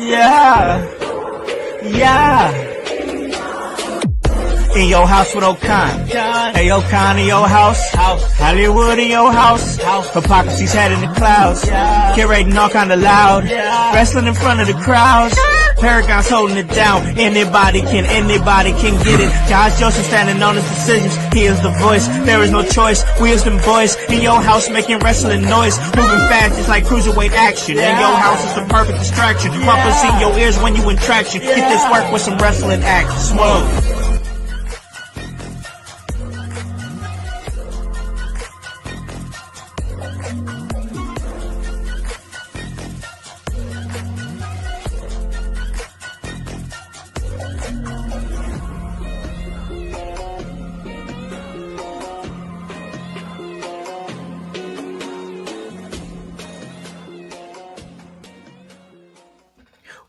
Yeah, yeah. In your house with O'Con. Hey, O'Con in your house. Hollywood in your house. Hypocrisy's head in the clouds. Curating all kind of loud. Wrestling in front of the crowds. Paragon's holding it down. Anybody can get it. Josh Joseph standing on his decisions. He is the voice. There is no choice. We is them boys in your house making wrestling noise. Moving fast just like cruiserweight action. In your house is the perfect distraction. Pumpers in your ears when you in traction. Get this work with some wrestling action. Smoke.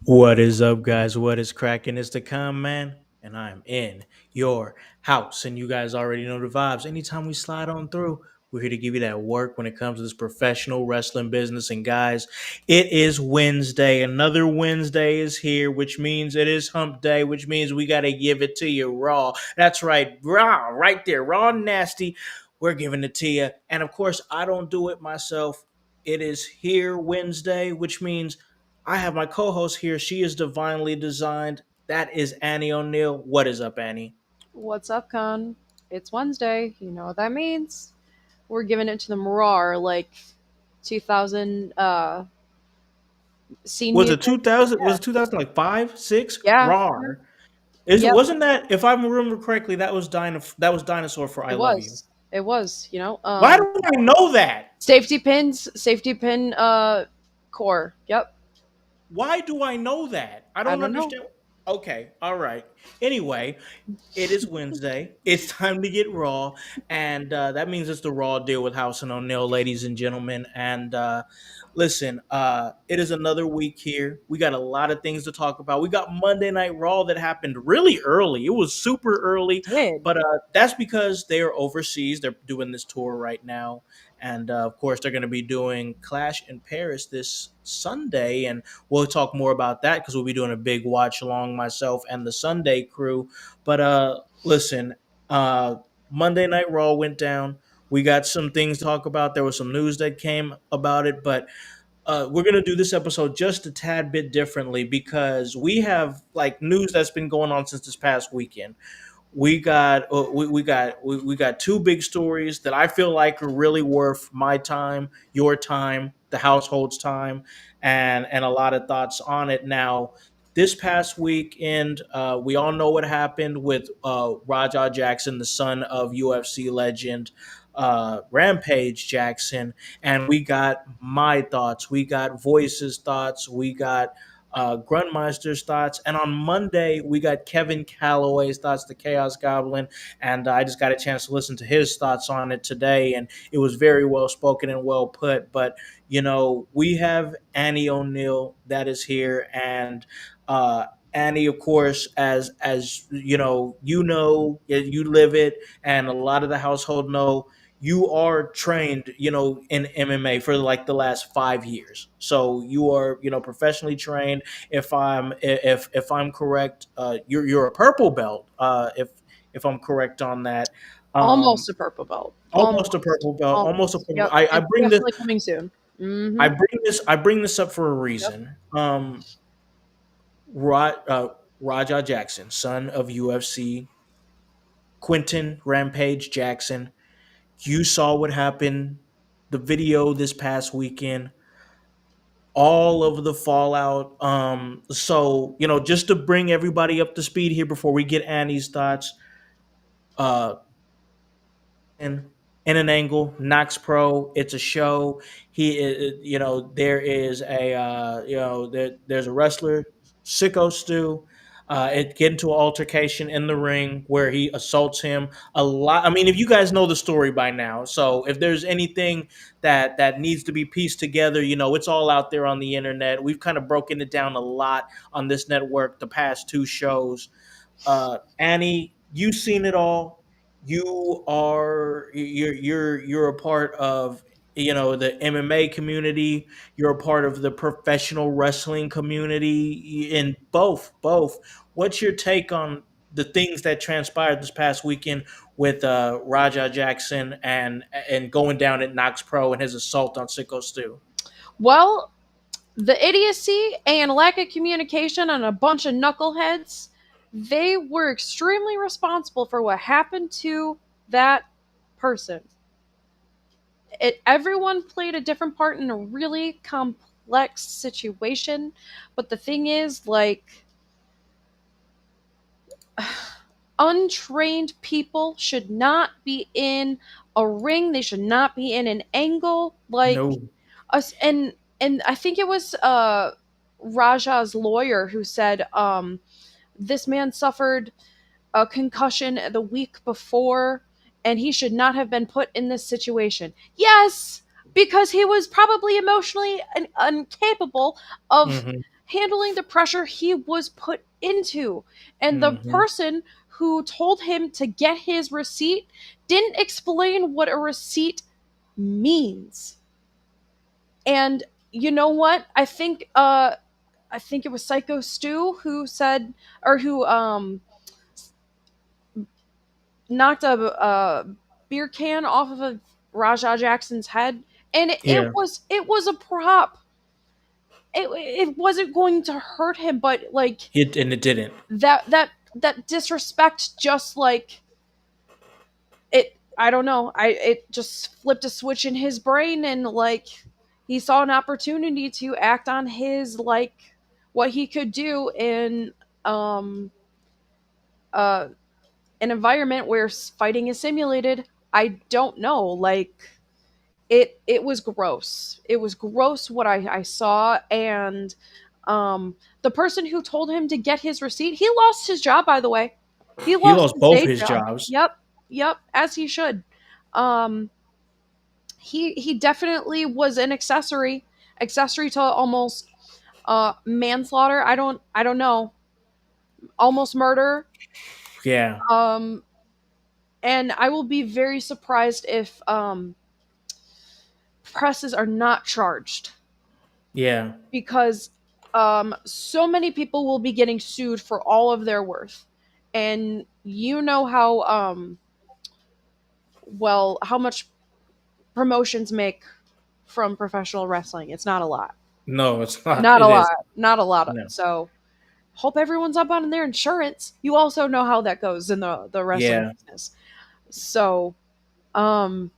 What is up, guys? What is cracking? It's the Con Man, and I'm in your house. And you guys already know the vibes. Anytime we slide on through, we're here to give you that work when it comes to this professional wrestling business. And guys, it is Wednesday. Another Wednesday is here, which means it is hump day, which means we got to give it to you raw. That's right, raw, right there, raw and nasty. We're giving it to you. And of course, I don't do it myself. It is here Wednesday, which means I have my co-host here. She is divinely designed. That is Annie O'Neal. What is up, Annie? What's up, Con? It's Wednesday. You know what that means. We're giving it to them raw, like 2000 scene Was it music. 2000? Yeah. Was it 2000 like 5, 6? Yeah. Raw. Is it Yep. wasn't that if I remember correctly that was Dinosaur for I It Love You. was. It was. Why do I know that? Safety pin core. Yep. Why do I know that? I I don't don't know. understand. Okay, all right. Anyway, it is Wednesday. It's time to get raw, and that means it's the raw deal with Howse and O'Neal, ladies and gentlemen. And listen, it is another week here. We got a lot of things to talk about. We got Monday Night Raw that happened really early. It was super early, Did. but that's because they are overseas. They're doing this tour right now, and of course, they're going to be doing Clash in Paris this Sunday, and we'll talk more about that because we'll be doing a big watch along, myself and the Sunday crew. But listen, uh, Monday Night Raw went down. We got some things to talk about. There was some news that came about it, but we're gonna do this episode just a tad bit differently because we have like news that's been going on since this past weekend. We got two big stories that I feel like are really worth my time, your time, the household's time, and a lot of thoughts on it. Now, this past weekend, we all know what happened with Raja Jackson, the son of UFC legend Rampage Jackson, and we got my thoughts, we got Voice's thoughts, we got Grunmeister's thoughts, and on Monday we got Kevin Calloway's thoughts, the Chaos Goblin, and I just got a chance to listen to his thoughts on it today, and it was very well spoken and well put. But we have Annie O'Neal that is here, and Annie, of course, as you live it, and a lot of the household know you are trained, in MMA for like the last 5 years. So you are, professionally trained. If I'm correct, you're a purple belt. If I'm correct on that, um, Almost a purple belt. almost a purple belt, almost a Almost. purple. Yep. I It's bring this. definitely coming soon. I Mm-hmm. bring this. I bring this up for a Yep. reason. Rod, Raja Jackson, son of UFC Quentin Rampage Jackson. You saw what happened, the video this past weekend, all of the fallout. So just to bring everybody up to speed here before we get Annie's thoughts, uh, in an angle, Knox Pro. It's a show. There is there's a wrestler, Sicko Stu. It get into an altercation in the ring where he assaults him a lot. I mean, if you guys know the story by now, so if there's anything that needs to be pieced together, it's all out there on the internet. We've kind of broken it down a lot on this network the past two shows. Annie, you've seen it all. You're a part of the MMA community. You're a part of the professional wrestling community. In both. What's your take on the things that transpired this past weekend with Raja Jackson and going down at Knox Pro and his assault on Sicko Stu? Well, the idiocy and lack of communication on a bunch of knuckleheads, they were extremely responsible for what happened to that person. Everyone played a different part in a really complex situation, but the thing is, like, untrained people should not be in a ring. They should not be in an angle like No. us. And I think it was Raja's lawyer who said this man suffered a concussion the week before, and he should not have been put in this situation. Yes, because he was probably emotionally incapable of Hmm. handling the pressure he was put into. And the Hmm. person who told him to get his receipt didn't explain what a receipt means. And you know what? I think it was Psycho Stu who said, or who knocked a beer can off of a Raja Jackson's head, and Yeah. it was a prop. It wasn't going to hurt him, but like It didn't. that disrespect, just like it. I don't know. It just flipped a switch in his brain, and like he saw an opportunity to act on his like what he could do in um uh an environment where fighting is simulated. I don't know. Like it was gross. It was gross what I saw. And the person who told him to get his receipt, he lost his job, by the way. He He lost lost his both day his job. jobs. Yep, yep, as he should. Um he definitely was an accessory to almost manslaughter. I don't know. Almost murder. Yeah. Um and I will be very surprised if presses are not charged, Yeah. because so many people will be getting sued for all of their worth. And you know how how much promotions make from professional wrestling. It's not a lot. No, it's not. Not a It is. lot. Not a lot. No. So hope everyone's up on their insurance. You also know how that goes in the wrestling Yeah. business. So um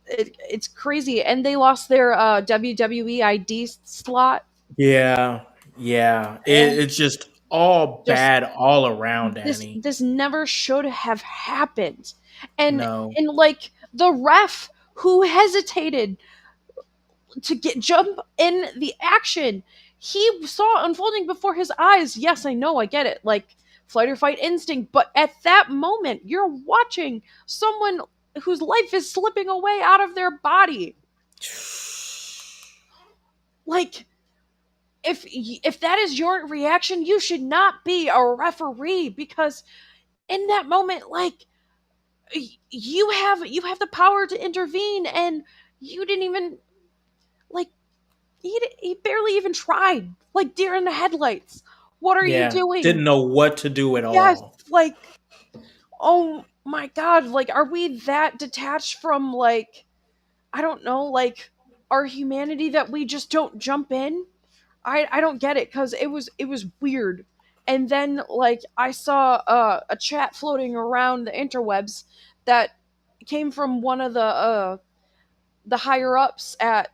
it's crazy. And they lost their WWE ID slot. Yeah. Yeah. And It's just all just bad all around, Annie. this never should have happened. and No. and like the ref who hesitated to get jump in the action, he saw unfolding before his eyes. Yes, I know, I get it, like flight or fight instinct, but at that moment you're watching someone whose life is slipping away out of their body. Like, if that is your reaction, you should not be a referee, because in that moment, like, you have the power to intervene, and you didn't even, like, he barely even tried, like deer in the headlights. What are you Yeah. doing? Didn't know what to do at Yes, all. like, oh my god, like, are we that detached from, like, I don't know, like, our humanity, that we just don't jump in? I don't get it, because it was weird. And then, like, I saw a chat floating around the interwebs that came from one of the higher ups at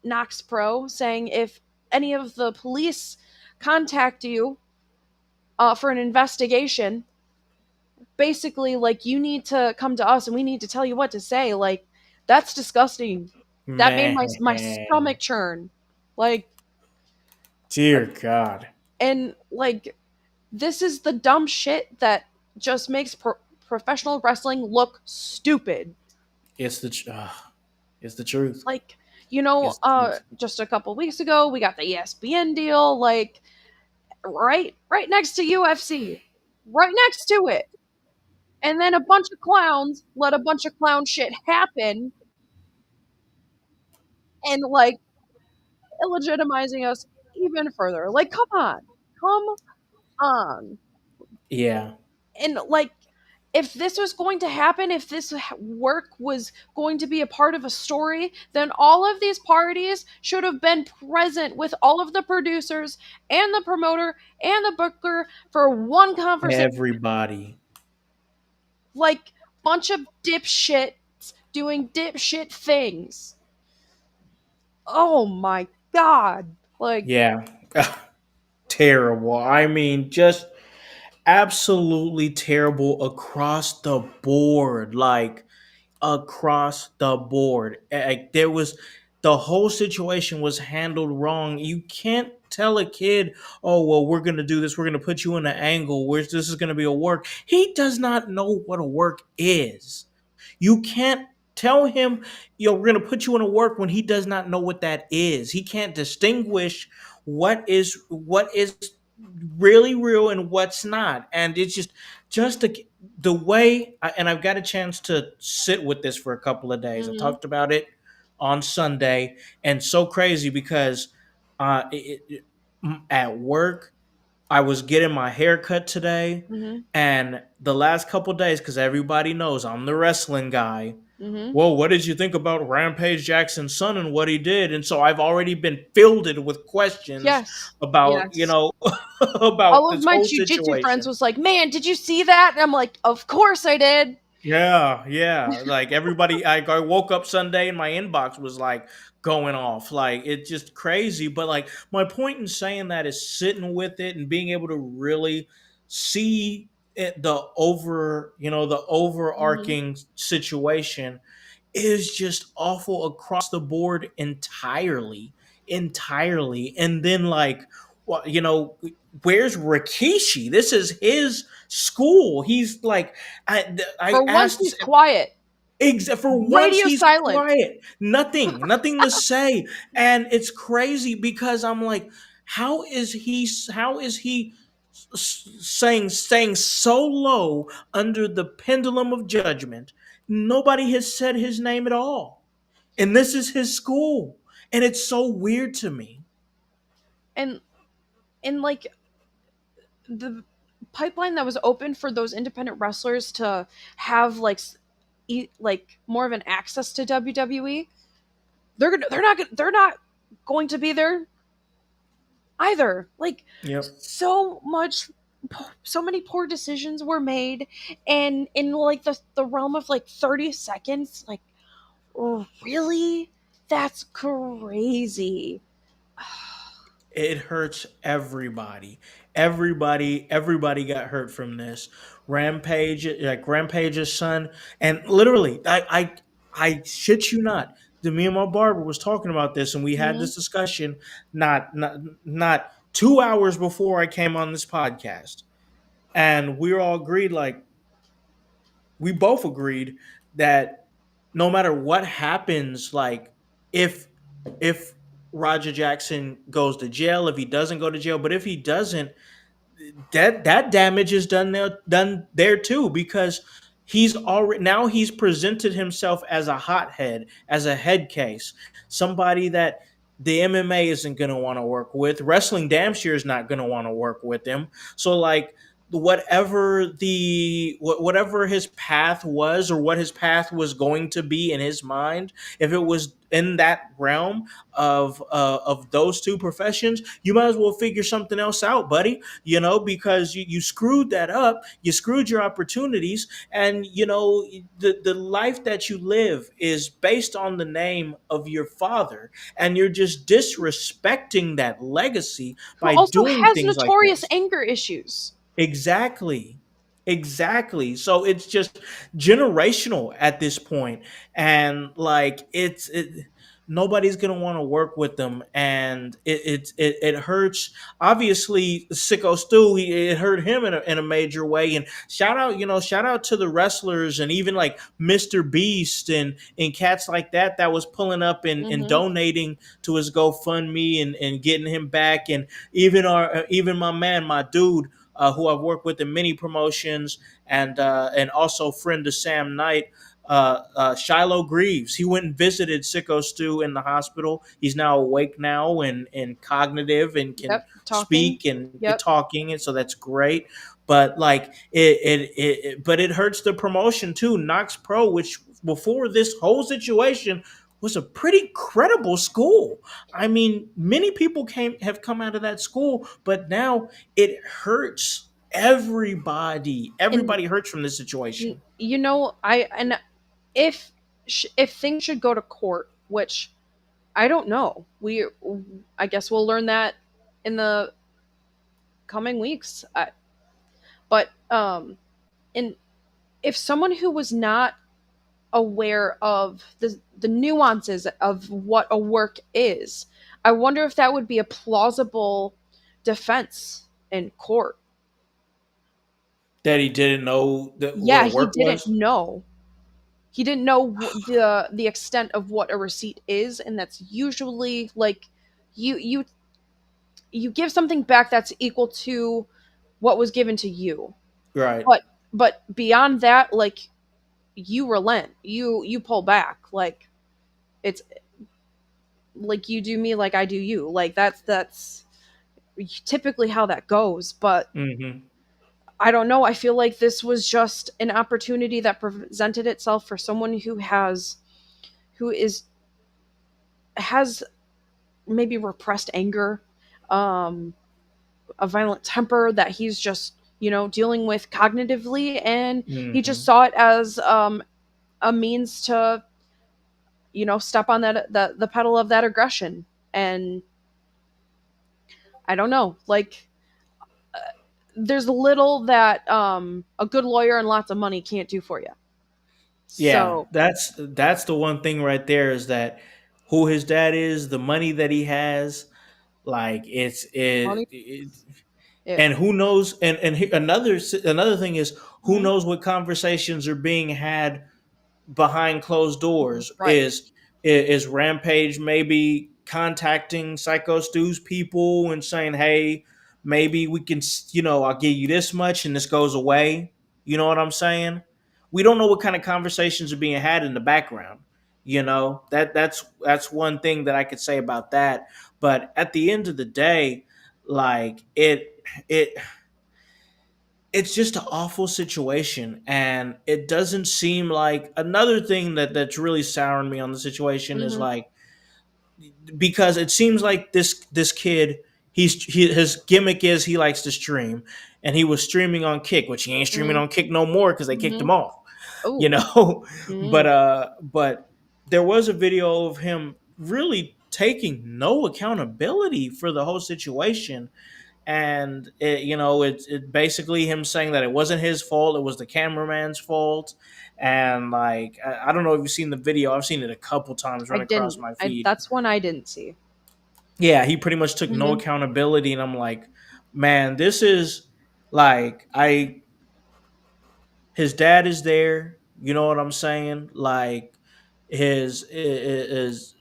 Knox Pro, saying if any of the police contact you for an investigation, basically, like, you need to come to us and we need to tell you what to say. Like, that's disgusting. That made my Man. stomach churn. Like, Dear God. and like, this is the dumb shit that just makes professional wrestling look stupid. It's it's the truth. Like, It's the truth. just a couple weeks ago, we got the ESPN deal, like, right next to UFC, right next to it. And then a bunch of clowns let a bunch of clown shit happen, and like illegitimizing us even further. Like, come on. Yeah. And like, if this was going to happen, if this work was going to be a part of a story, then all of these parties should have been present with all of the producers and the promoter and the booker for one conversation. Everybody. Like, bunch of dipshits doing dipshit things. Oh my god. Like, Yeah. Terrible. I mean, just absolutely terrible across the board. Like, across the board. Like, there was the whole situation was handled wrong. You can't tell a kid, "Oh, well, we're going to do this. We're going to put you in an angle where this is going to be a work." He does not know what a work is. You can't tell him, we're going to put you in a work when he does not know what that is. He can't distinguish what is really real and what's not. And it's just the way and I've got a chance to sit with this for a couple of days. I mhm, talked about it on Sunday, and so crazy because at work I was getting my hair cut today, mhm, and the last couple days, because everybody knows I'm the wrestling guy. mhm. Well, what did you think about Rampage Jackson's son and what he did? And so I've already been fielded with questions Yes. about, Yes. about All of this my whole jujitsu friends situation. was like, "Man, did you see that?" And I'm like, "Of course I did." Yeah, yeah. Like everybody, I woke up Sunday and my inbox was like going off. Like it's just crazy. But like my point in saying that is sitting with it and being able to really see it, the Mhm. overarching situation is just awful across the board entirely. And then like, well, where's Rikishi? This is his school. He's like, I For once, asked, he's quiet. except for once Radio he's silent. quiet, nothing to say. And it's crazy because I'm like, how is he staying so low under the pendulum of judgment? Nobody has said his name at all, and this is his school, and it's so weird to me. And like, the pipeline that was open for those independent wrestlers to have like like more of an access to WWE, they're not going to be there either. Like, Yep. so much, so many poor decisions were made, and in like the realm of like 30 seconds. Like, oh, really? That's crazy. It hurts everybody. Everybody got hurt from this. Rampage's son, and literally, I shit you not. Me and my barber was talking about this, and we had Mhm. this discussion not 2 hours before I came on this podcast, and we all agreed, like we both agreed that no matter what happens, like if if Roger Jackson goes to jail, if he doesn't go to jail, but if he doesn't, that damage is done there too, because he's presented himself as a hothead, as a head case, somebody that the MMA isn't going to want to work with. Wrestling damn sure is not going to want to work with him. So like whatever his path was, or what his path was going to be in his mind, if it was in that realm of those two professions, you might as well figure something else out, buddy. Because you screwed that up, you screwed your opportunities, and the life that you live is based on the name of your father, and you're just disrespecting that legacy Who by also doing has things like notorious this. anger issues. Exactly. Exactly. So it's just generational at this point. And like nobody's gonna want to work with them, and it hurts. Obviously, Sicko Stu, it hurt him in a major way. And shout out to the wrestlers, and even like Mr. Beast and cats like that was pulling up and Hmm. donating to his GoFundMe and getting him back. And even my man, my dude, who I've worked with in many promotions, and also friend of Sam Knight. Shiloh Greaves. He went and visited Sicko Stu in the hospital. He's now awake now and cognitive and can Yep. Talking. speak and Yep. talking, and so that's great. But like but it hurts the promotion too. Knox Pro, which before this whole situation was a pretty credible school. I mean, many people came have come out of that school, but now it hurts everybody. And Everybody hurts from this situation. I and if things should go to court, which I don't know, I guess we'll learn that in the coming weeks. But and if someone who was not aware of the nuances of what a work is, I wonder if that would be a plausible defense in court. That he didn't know that what Yeah, a he work didn't was. know. He didn't know the extent of what a receipt is, and that's usually like you you you give something back that's equal to what was given to you. Right. But beyond that, like, you relent. You pull back. Like, it's like you do me like I do you. Like, that's typically how that goes. But Hmm. I don't know. I feel like this was just an opportunity that presented itself for someone who is has maybe repressed anger, um, a violent temper that he's just dealing with cognitively, and he just Hmm. saw it as a means to step on the pedal of that aggression. And I don't know, like, there's little that a good lawyer and lots of money can't do for you. Yeah, So that's the one thing right there is that who his dad is, the money that he has, like money. Yeah. and who knows, another thing is who Mhm. knows what conversations are being had behind closed doors. Right. Is Rampage maybe contacting Psycho Stew's people and saying, "Hey, maybe we can, I'll give you this much and this goes away." You know what I'm saying? We don't know what kind of conversations are being had in the background. That's one thing that I could say about that. But at the end of the day, like it it's just an awful situation, and it doesn't seem like another thing that's really souring me on the situation is Hmm. like because it seems like this kid his gimmick is he likes to stream, and he was streaming on Kick, which he ain't streaming Hmm. on Kick no more because they kicked Hmm. him off, you Oh. know. Hmm. But there was a video of him really taking no accountability for the whole situation, and it basically him saying that it wasn't his fault, it was the cameraman's fault. And like I don't know if you've seen the video. I've seen it a couple times I run across didn't. my feed. That's one I didn't see. Yeah, he pretty much took no Hmm. accountability, and I'm like, man, this is like I his dad is there, you know what I'm saying? Like his is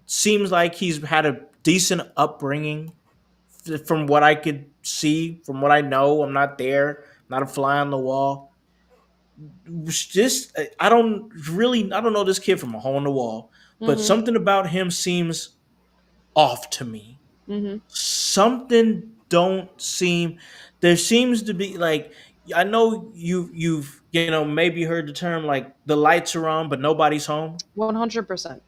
seems like he's had a decent upbringing from what I could see, from what I know. I'm not there, not a fly on the wall. Just I don't know this kid from a hole in the wall, but Hmm. something about him seems off to me. Hmm. Something don't seem there seems to be like I know you've maybe heard the term like the lights are on but nobody's home. 100%.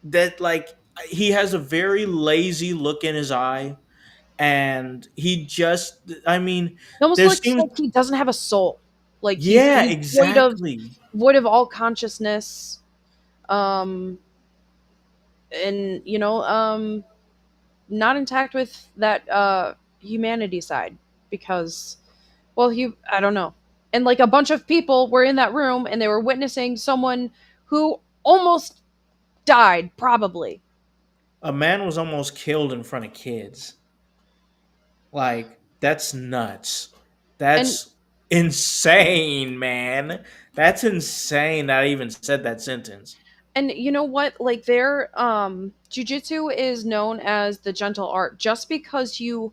That like he has a very lazy look in his eye, and he just I mean It almost there looks seems like he doesn't have a soul. Like, yeah, he's exactly. void of all consciousness. Um, and not intact with that humanity side, because, well, he I don't know. And like, a bunch of people were in that room and they were witnessing someone who almost died, probably. A man was almost killed in front of kids. Like that's nuts. And That's insane, man. That's insane that I even said that sentence. you know what? Like, their jujitsu is known as the gentle art, just because you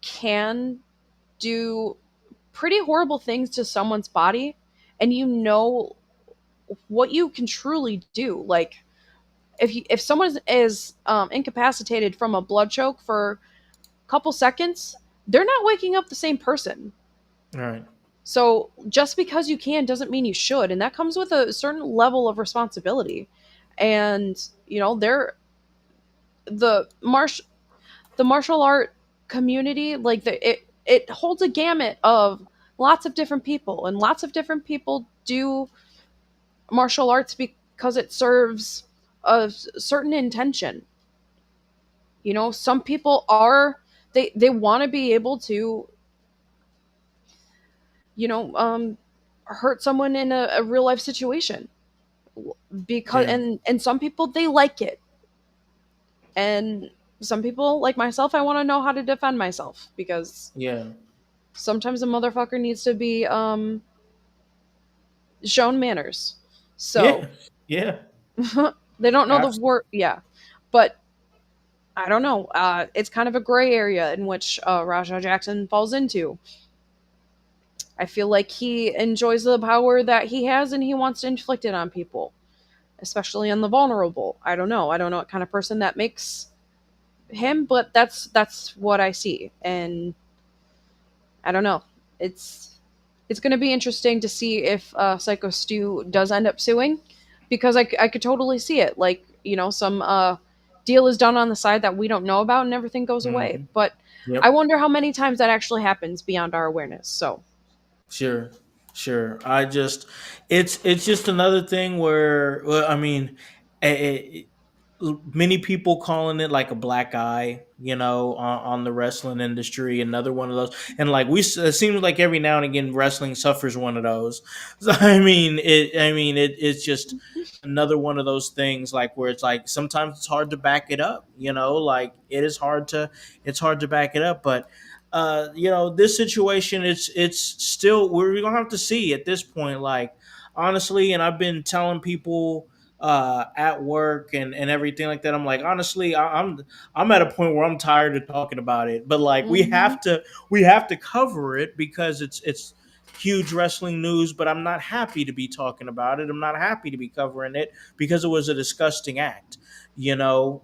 can do pretty horrible things to someone's body, and you know what you can truly do. Like if someone is incapacitated from a blood choke for a couple seconds, they're not waking up the same person. All right. So just because you can doesn't mean you should, and that comes with a certain level of responsibility. And they're the marsh the martial art community, like it holds a gamut of lots of different people, and lots of different people do martial arts because it serves a certain intention. Some people are they want to be able to you know hurt someone in a real life situation, because Yeah. and some people they like it, and some people like myself, I want to know how to defend myself, because Yeah. sometimes a motherfucker needs to be shown manners. So Yeah. Yeah. they don't know the Absolutely. word, yeah, but I don't know. It's kind of a gray area in which Raja Jackson falls into. I feel like he enjoys the power that he has, and he wants to inflict it on people, especially on the vulnerable. I don't know. I don't know what kind of person that makes him, but that's what I see, and I don't know. It's going to be interesting to see if Psycho Stu does end up suing, because I could totally see it. Like, some deal is done on the side that we don't know about, and everything goes away. Hmm. But I Yep. wonder how many times that actually happens beyond our awareness. So, Sure, sure. It's just another thing where, well, I mean, many people calling it like a black eye, on the wrestling industry. Another one of those, and like it seems like every now and again, wrestling suffers one of those. So it's just another one of those things, like where it's like sometimes it's hard to back it up. Like it's hard to back it up, but this situation, it's still, we're gonna have to see at this point, like, honestly. And I've been telling people at work and everything like that. I'm like, honestly, I'm at a point where I'm tired of talking about it, but like hmm we have to cover it because it's huge wrestling news. But I'm not happy to be talking about it. I'm not happy to be covering it because it was a disgusting act. So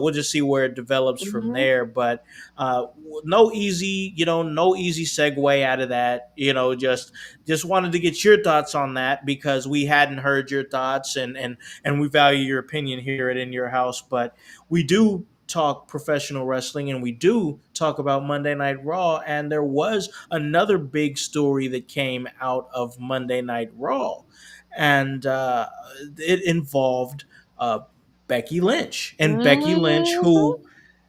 we'll just see where it develops from hmm there. But no easy segue out of that. Just wanted to get your thoughts on that because we hadn't heard your thoughts, and we value your opinion here at In Your House. But we do talk professional wrestling, and we do talk about Monday Night Raw, and there was another big story that came out of Monday Night Raw, and it involved uh, Becky Lynch. And Becky Lynch, hmm who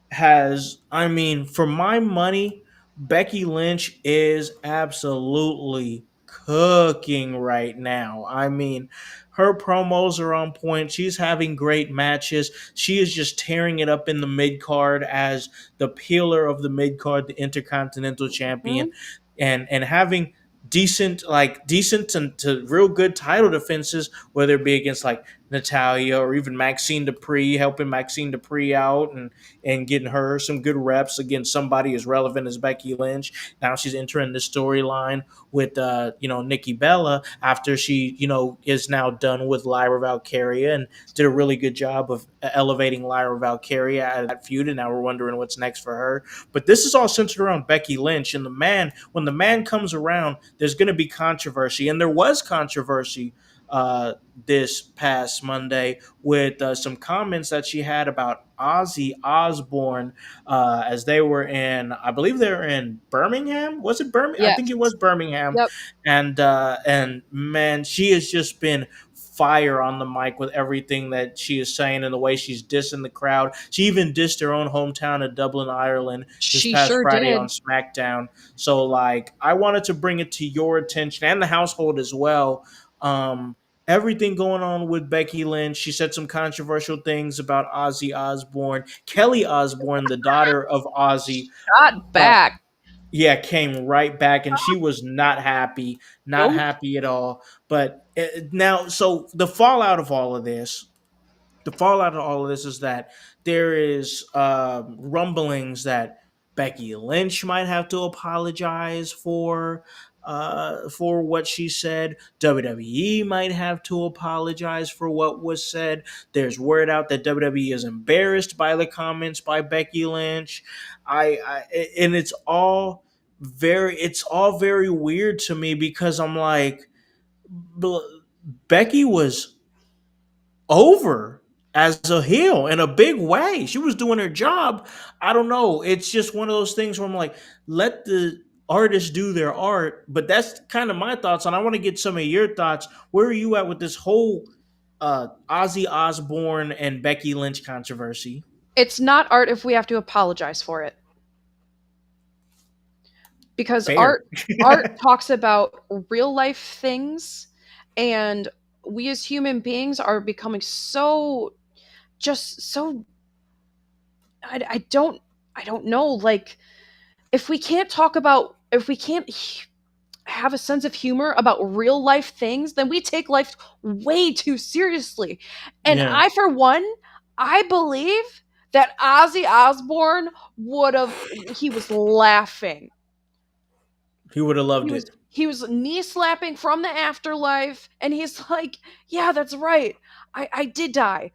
has, I mean, for my money, Becky Lynch is absolutely cooking right now. I mean, her promos are on point. She's having great matches. She is just tearing it up in the mid card as the peeler of the mid card, the Intercontinental Champion, and having decent to real good title defenses, whether it be against like Natalia or even Maxine Dupree, helping Maxine Dupree out and getting her some good reps against somebody as relevant as Becky Lynch. Now she's entering the storyline with Nikki Bella after she is now done with Lyra Valkyria and did a really good job of elevating Lyra Valkyria out of that feud. And now we're wondering what's next for her. But this is all centered around Becky Lynch, and when the man comes around, there's going to be controversy, and there was controversy this past Monday with some comments that she had about Ozzy Osbourne as they were in, I believe they were in Birmingham. Was it Birmingham? I think it Yes. was Birmingham. Yep. And man, she has just been fire on the mic with everything that she is saying and the way she's dissing the crowd. She even dissed her own hometown of Dublin, Ireland this She past sure Friday on did. SmackDown. So like I wanted to bring it to your attention and the household as well. Everything going on with Becky Lynch. She said some controversial things about Ozzy Osbourne. Kelly Osbourne, the daughter of Ozzy, Got uh, back. yeah, came right back, and she was not Nope. happy at all. But now, so the fallout of all of this is that there is rumblings that Becky Lynch might have to apologize for. for what she said. WWE might have to apologize for what was said. There's word out that WWE is embarrassed by the comments by Becky Lynch. And it's all very weird to me because I'm like, Becky was over as a heel in a big way. She was doing her job. I don't know. It's just one of those things where I'm like, let the artists do their art. But that's kind of my thoughts, and I want to get some of your thoughts. Where are you at with this whole Ozzy Osbourne and Becky Lynch controversy? It's not art if we have to apologize for it. Because Fair. art talks about real life things, and we as human beings are becoming so just so I don't know, like, if we can't have a sense of humor about real life things, then we take life way too seriously. And Yeah, I, for one, I believe that Ozzy Osbourne would have, he was laughing. he would have loved it. He was knee slapping from the afterlife, and he's like, "Yeah, that's right. I did die."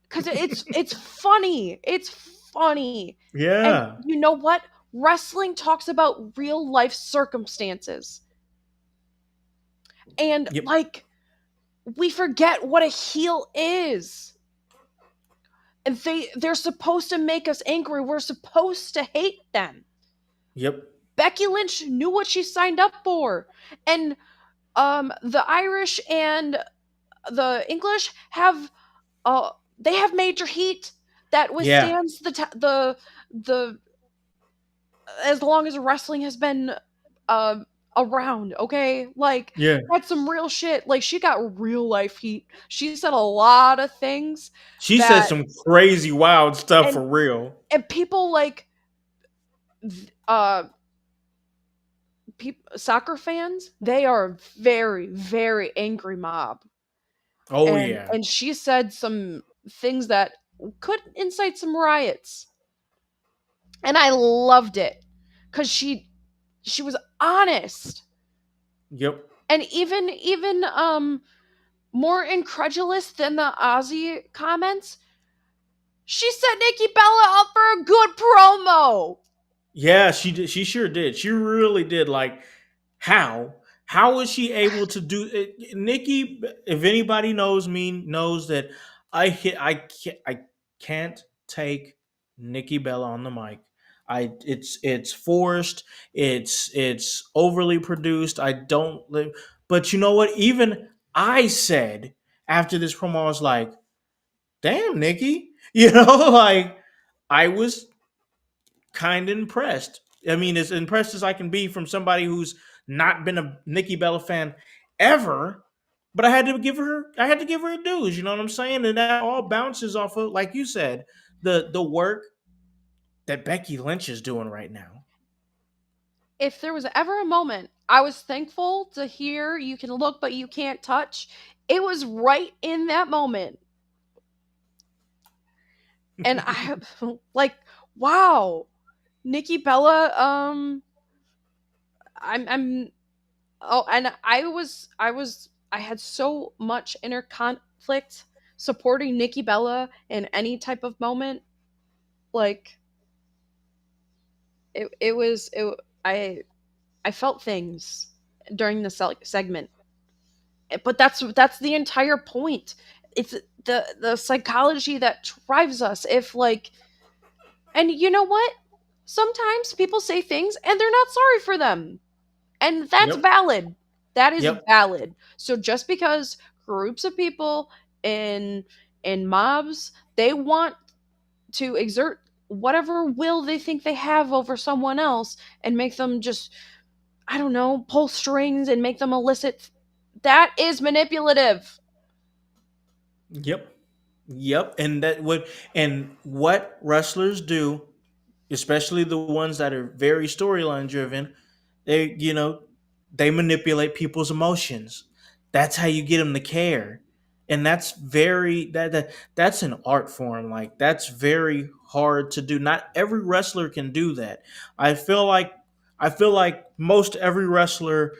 Because it's funny. It's funny. And Yeah. you know what? Wrestling talks about real life circumstances. And Yep. like, we forget what a heel is. And they're supposed to make us angry. We're supposed to hate them. Yep. Becky Lynch knew what she signed up for. And the Irish and the English have they have major heat that Yeah. withstands the as long as wrestling has been uh, around. Okay, like, Yeah. that's some real shit. Like, she got real life heat. She said a lot of things She said that some crazy, wild stuff and for real. people like uh soccer fans, they are a very very angry mob. Oh yeah. And she said some things that could incite some riots, and I loved it because she was honest. Yep. And even more incredulous than the Ozzy comments, she set Nikki Bella up for a good promo. Yeah, she did. She sure did. She really did. Like, how? How was she able to do it? Nikki, if anybody knows me, knows that I can't take Nikki Bella on the mic. It's forced. It's overly produced. I don't. But you know what? Even I said after this promo, I was like, "Damn, Nikki." You know, like I was kind of impressed. I mean, as impressed as I can be from somebody who's not been a Nikki Bella fan ever. But I had to give her a dues. You know what I'm saying? And that all bounces off of, like you said, the work that Becky Lynch is doing right now. If there was ever a moment I was thankful to hear "You can look but you can't touch," it was right in that moment. And I like, wow, Nikki Bella. I'm oh, and I had so much inner conflict supporting Nikki Bella in any type of moment. Like, it was it. I felt things during the segment, but that's the entire point. It's the psychology that drives us. If like, and you know what? Sometimes people say things and they're not sorry for them. And that's Yep. valid. That is Yep. valid. So just because groups of people in mobs, they want to exert whatever will they think they have over someone else and make them just, I don't know, pull strings and make them illicit, that is manipulative. Yep. Yep. And what wrestlers do, especially the ones that are very storyline driven, they they manipulate people's emotions. That's how you get them to care. And that's that's an art form. Like, that's very hard to do. Not every wrestler can do that. I feel like I feel like most every wrestler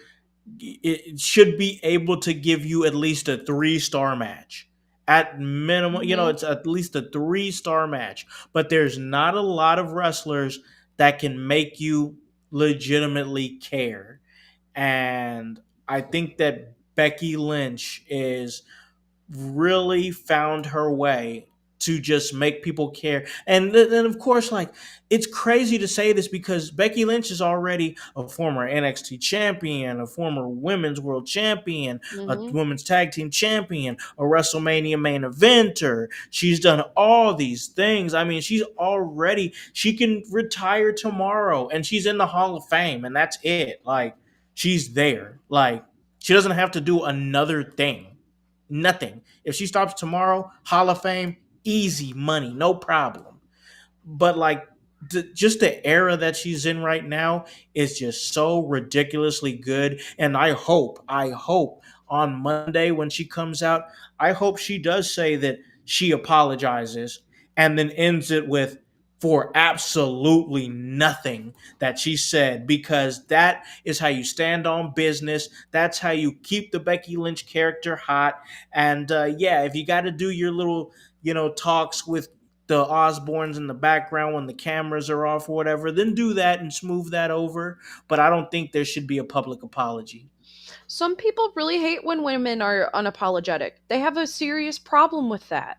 it should be able to give you at least a 3-star match. At minimum, Hmm. it's at least a 3-star match. But there's not a lot of wrestlers that can make you legitimately care. And I think that Becky Lynch is really found her way to just make people care. And then, of course, like, it's crazy to say this because Becky Lynch is already a former NXT champion, a former women's world champion, a Hmm. women's tag team champion, a WrestleMania main eventer. She's done all these things. I mean, she can retire tomorrow and she's in the Hall of Fame, and that's it. Like, she's there. Like, she doesn't have to do another thing. Nothing. If she stops tomorrow, Hall of Fame, easy money, no problem. But like, just the era that she's in right now is just so ridiculously good. And I hope on Monday when she comes out, I hope she does say that she apologizes and then ends it with for absolutely nothing that she said, because that is how you stand on business. That's how you keep the Becky Lynch character hot. And yeah, if you got to do your little, talks with the Osbournes in the background when the cameras are off or whatever, then do that and smooth that over. But I don't think there should be a public apology. Some people really hate when women are unapologetic. They have a serious problem with that.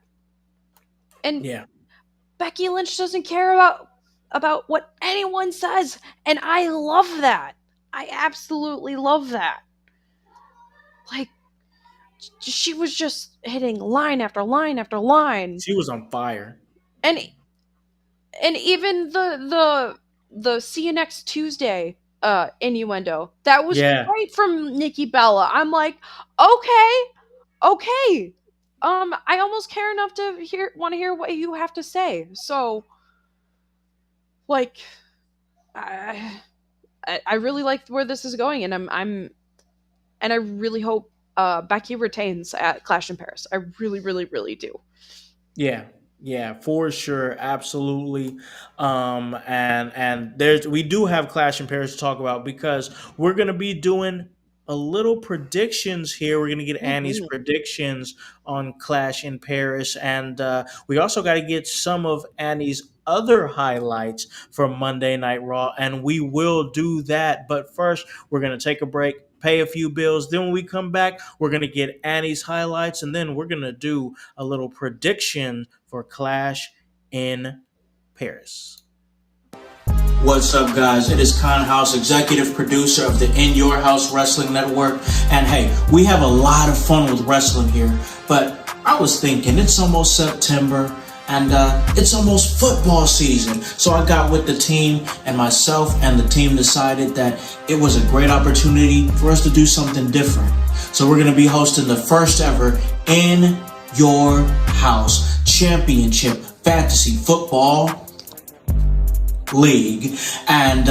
And Yeah. Becky Lynch doesn't care about what anyone says, and I love that. I absolutely love that. Like, she was just hitting line after line after line. She was on fire. And even the see you next Tuesday innuendo. That was Yeah. great from Nikki Bella. I'm like, okay, okay. I almost care enough to want to hear what you have to say. So, like, I I really like where this is going, and and I really hope Becky retains at Clash in Paris. I really, really, really do. Yeah, yeah, for sure, absolutely. And there's we do have Clash in Paris to talk about because we're gonna be doing a little predictions here. We're gonna get Annie's Hmm. predictions on Clash in Paris, and we also got to get some of Annie's other highlights from Monday Night Raw, and we will do that. But first, we're gonna take a break. Pay a few bills. Then when we come back, we're gonna get Annie's highlights, and then we're gonna do a little prediction for Clash in Paris. What's up, guys? It is Con House, executive producer of the In Your House Wrestling Network. And hey, we have a lot of fun with wrestling here. But I was thinking, it's almost September and it's almost football season. So I got with the team, and myself and the team decided that it was a great opportunity for us to do something different. So we're going to be hosting the first ever In Your House Championship Fantasy Football League. And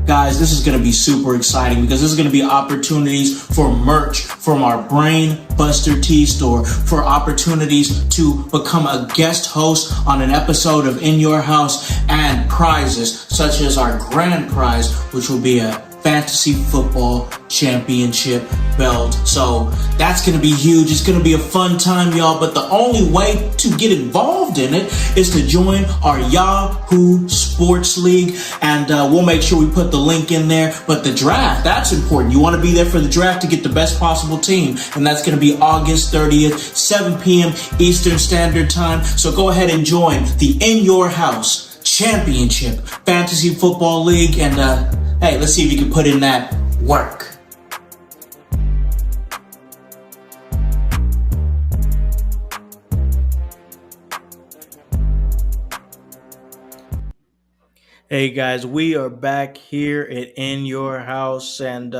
guys, this is going to be super exciting because this is going to be opportunities for merch from our Brain Buster Tea store, for opportunities to become a guest host on an episode of In Your House, and prizes such as our grand prize, which will be a fantasy football championship belt. So that's going to be huge. It's going to be a fun time, y'all. But the only way to get involved in it is to join our Yahoo Sports League. And we'll make sure we put the link in there. But the draft, that's important. You want to be there for the draft to get the best possible team. And that's going to be August 30th, 7 p.m. Eastern Standard Time. So go ahead and join the In Your House Championship Fantasy Football League. And hey, let's see if you can put in that work. Hey guys, we are back here at In Your House, and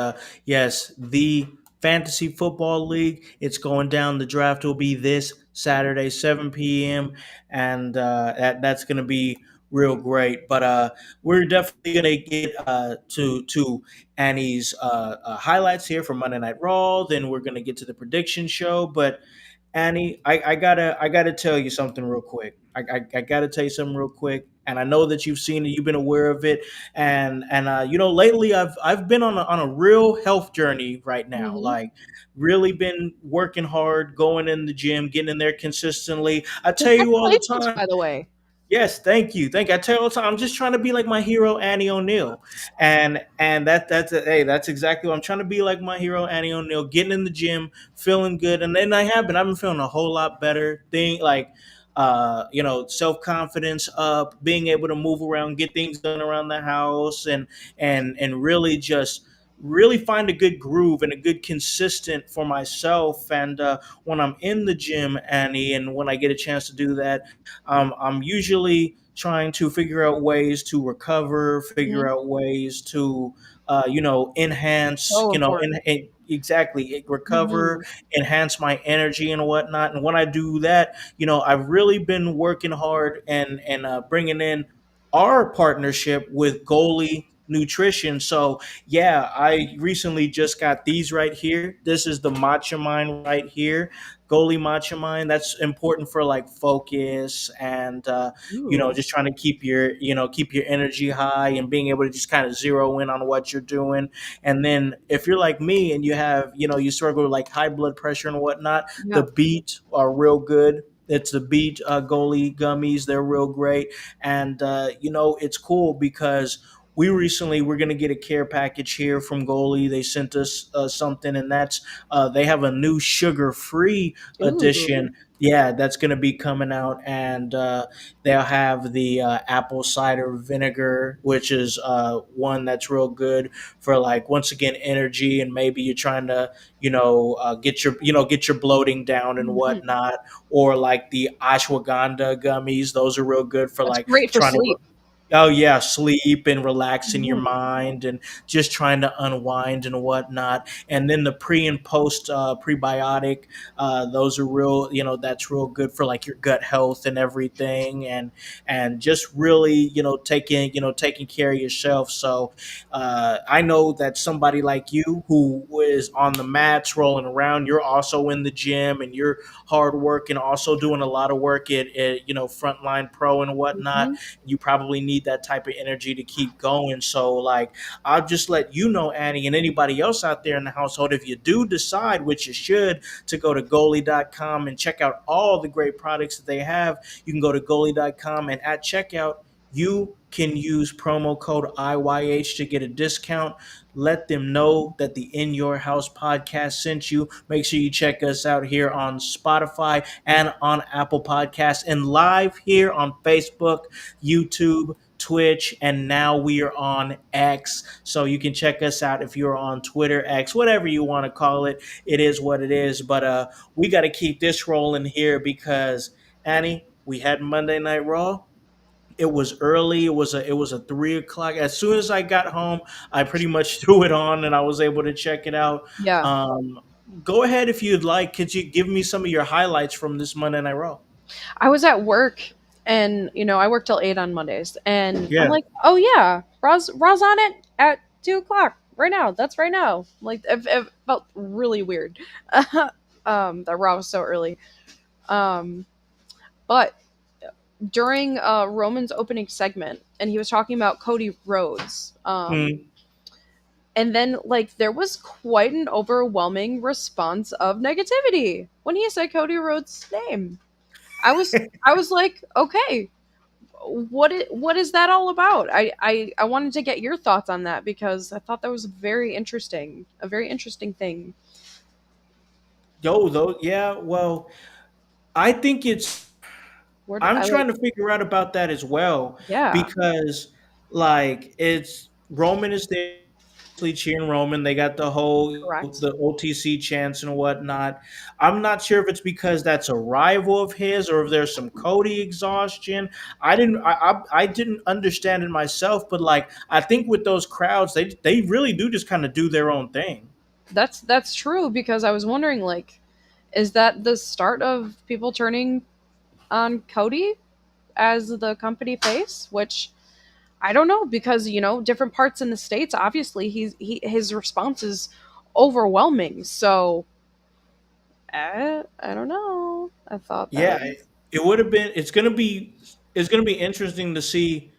yes, the Fantasy Football League. It's going down. The draft will be this Saturday, 7 p.m., and that's going to be real great. But we're definitely going to get to Annie's highlights here for Monday Night Raw. Then we're going to get to the prediction show, but Annie, I gotta tell you something real quick. I gotta tell you something real quick. And I know that you've seen it, you've been aware of it, and you know, lately I've been on a real health journey right now. Hmm. Like, really been working hard, going in the gym, getting in there consistently. I tell you all the Congratulations, time. by the way. Yes, thank you, thank you. I tell you all the time, I'm just trying to be like my hero Annie O'Neal, and hey, that's exactly what I'm trying to be, like my hero Annie O'Neal, getting in the gym, feeling good, and then I've been feeling a whole lot better. Thing like, you know, self confidence up, being able to move around, get things done around the house, and really just really find a good groove and a good consistent for myself. And when I'm in the gym, Annie, and when I get a chance to do that, I'm usually trying to figure out ways to recover, figure Hmm. out ways to, you know, enhance, So you know, important. exactly recover, Hmm. enhance my energy and whatnot. And when I do that, you know, I've really been working hard and bringing in our partnership with goalie nutrition. So yeah, I recently just got these right here. This is the matcha mine right here, goalie matcha mind. That's important for like focus and you know, Ooh. just trying to keep your, you know, keep your energy high and being able to just kind of zero in on what you're doing. And then if you're like me and you have, you know, you struggle with like high blood pressure and whatnot, the Yeah. beet are real good. It's the beet goalie gummies. They're real great. And you know, it's cool because we recently we're going to get a care package here from goalie. They sent us something, and that's they have a new sugar free Ooh. edition. Yeah, that's going to be coming out, and they'll have the apple cider vinegar, which is one that's real good for, like, once again, energy, and maybe you're trying to, you know, get your, you know, get your bloating down and Hmm. whatnot. Or like the ashwagandha gummies; those are real good for That's like great for trying to. sleep. Oh yeah, sleep and relaxing your Hmm. mind and just trying to unwind and whatnot. And then the pre and post prebiotic, those are real. You know, that's real good for like your gut health and everything, and just really, you know, taking care of yourself. So I know that somebody like you who is on the mats rolling around, you're also in the gym and you're hard working, also doing a lot of work at you know, Frontline Pro and whatnot. Hmm. You probably need that type of energy to keep going. So, like, I'll just let you know, Annie, and anybody else out there in the household, if you do decide, which you should, to go to goalie.com and check out all the great products that they have, you can go to goalie.com, and at checkout, you can use promo code IYH to get a discount. Let them know that the In Your House podcast sent you. Make sure you check us out here on Spotify and on Apple Podcasts, and live here on Facebook, YouTube, Twitch, and now we are on X. So you can check us out if you're on Twitter, X, whatever you want to call it. It is what it is. But we got to keep this rolling here because, Annie, we had Monday Night Raw. It was early. It was a 3 o'clock. As soon as I got home, I pretty much threw it on and I was able to check it out. Yeah. Um, Go ahead if you'd like. Could you give me some of your highlights from this Monday Night Raw? I was at work, and I work till 8 on Mondays, and I'm Yeah. like, oh yeah, Ra's on it at 2 o'clock right now. That's right now. Like, it felt really weird. That Raw was so early. Um, but during Roman's opening segment, and he was talking about Cody Rhodes. Hmm. And then, like, there was quite an overwhelming response of negativity when he said Cody Rhodes' name. I was like, okay, what is that all about? I wanted to get your thoughts on that because I thought that was a very interesting thing. Yo, though, yeah. Well, I think it's. Where did I'm I like? trying to figure out about that as well Yeah, because, like, it's Roman is there, obviously cheering Roman. They got the whole correct. the OTC chants and whatnot. I'm not sure if it's because that's a rival of his or if there's some Cody exhaustion. I didn't understand it myself, but like I think with those crowds, they really do just kind of do their own thing. That's true because I was wondering, like, is that the start of people turning on Cody as the company face? Which I don't know because different parts in the states. Obviously, his response is overwhelming. So I don't know. I thought that Yeah, was. it would have been. It's gonna be interesting to see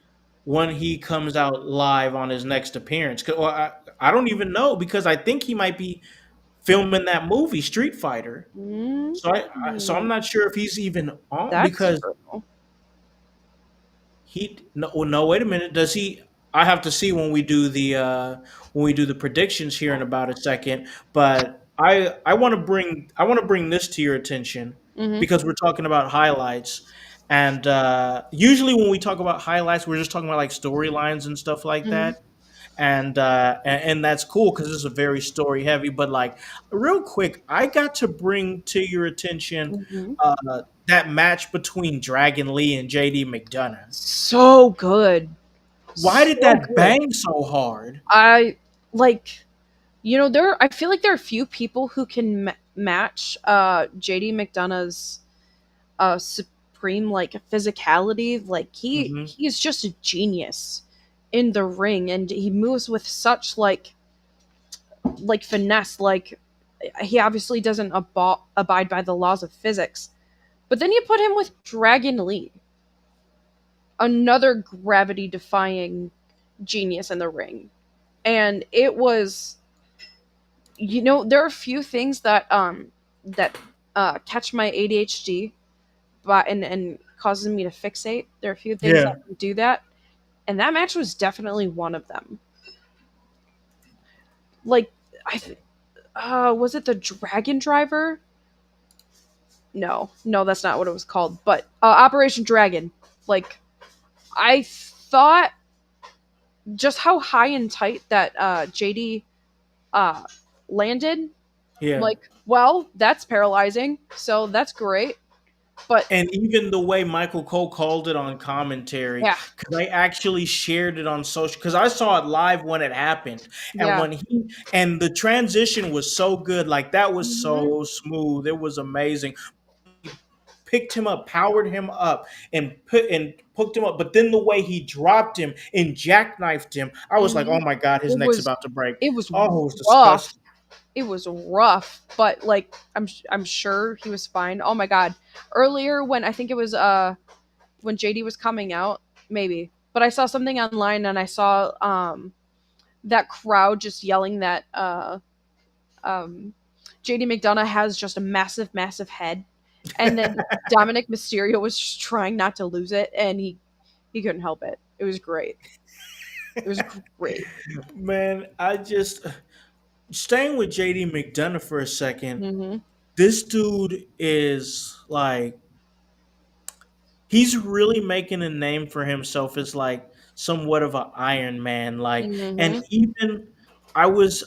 when he comes out live on his next appearance. Well, I don't even know because I think he might be filming that movie Street Fighter. So I'm Mm, not sure if he's even on that's because true. he no well, no wait a minute, does he? I have to see when we do the predictions here in about a second. But I want to bring this to your attention Hmm. because we're talking about highlights. And usually when we talk about highlights, we're just talking about like storylines and stuff like Hmm. that. And that's cool because it's a very story heavy. But like real quick, I got to bring to your attention Hmm. that match between Dragon Lee and JD McDonough. So good. Why did So that good. bang so hard? I like, there I feel like there are few people who can match JD McDonough's supreme like physicality. Like Hmm. he is just a genius in the ring, and he moves with such like finesse. Like he obviously doesn't abide by the laws of physics. But then you put him with Dragon Lee, another gravity defying genius in the ring. And it was, there are a few things that catch my ADHD, but and causes me to fixate. There are a few things that Yeah, can do that, and that match was definitely one of them. Like, I was it the Dragon Driver? No, no, that's not what it was called. But Operation Dragon. Like, I thought just how high and tight that JD uh, landed. yeah. Like, well, that's paralyzing, so that's great. But And even the way Michael Cole called it on commentary, yeah, because I actually shared it on social, because I saw it live when it happened, and yeah. when he and the transition was so good, like that was Hmm. so smooth, it was amazing. Picked him up, powered him up, and hooked him up. But then the way he dropped him and jackknifed him, I was like, Hmm. oh my god, his It neck's was about to break. it was Oh, it was rough. disgusting. It was rough, but like I'm sure he was fine. Oh my god. Earlier when I think it was when JD was coming out, maybe. But I saw something online and I saw that crowd just yelling that um JD McDonough has just a massive massive head. And then Dominic Mysterio was just trying not to lose it, and he couldn't help it. It was great. It was great. Man, I just staying with JD McDonough for a second. Hmm. This dude is like he's really making a name for himself as like somewhat of an Iron Man. Like, and Hmm. even I was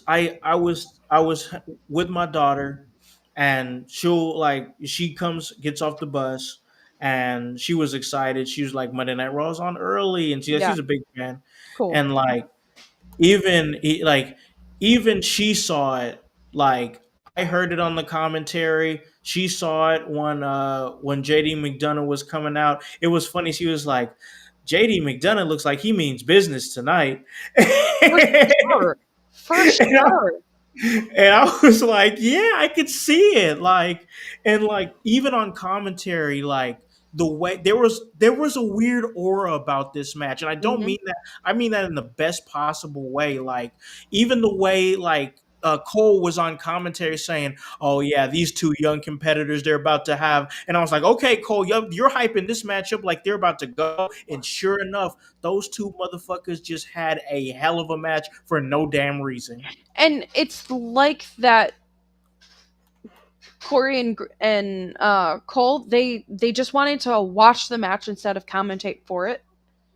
with my daughter, and she comes gets off the bus, and she was excited. She was like, Monday Night Raw's on early, and Yeah, she's a big fan, cool. and like even she saw it. Like I heard it on the commentary. She saw it when JD McDonough was coming out. It was funny. She was like, JD McDonough looks like he means business tonight. For sure. For And I, sure. and I was like, yeah, I could see it. Like, and like even on commentary, like the way there was a weird aura about this match. And I don't Hmm. mean that, I mean that in the best possible way. Like, even the way Cole was on commentary saying, "Oh yeah, these two young competitors they're about to have," and I was like, "Okay, Cole, you're hyping this matchup like they're about to go." And sure enough, those two motherfuckers just had a hell of a match for no damn reason. And it's like that Corey and Cole, they just wanted to watch the match instead of commentate for it.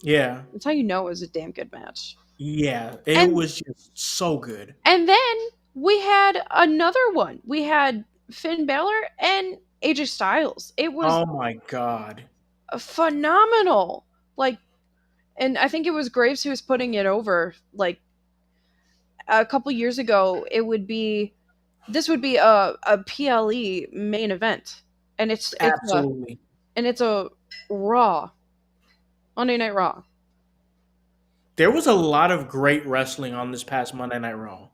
Yeah. That's how you know it was a damn good match. Yeah, it And was just so good. and then we had another one. We had Finn Balor and AJ Styles. It was Oh my god. phenomenal. Like, and I think it was Graves who was putting it over. Like a couple years ago, this would be a PLE main event, and Absolutely. it's a Raw, Monday Night Raw. There was a lot of great wrestling on this past Monday Night Raw.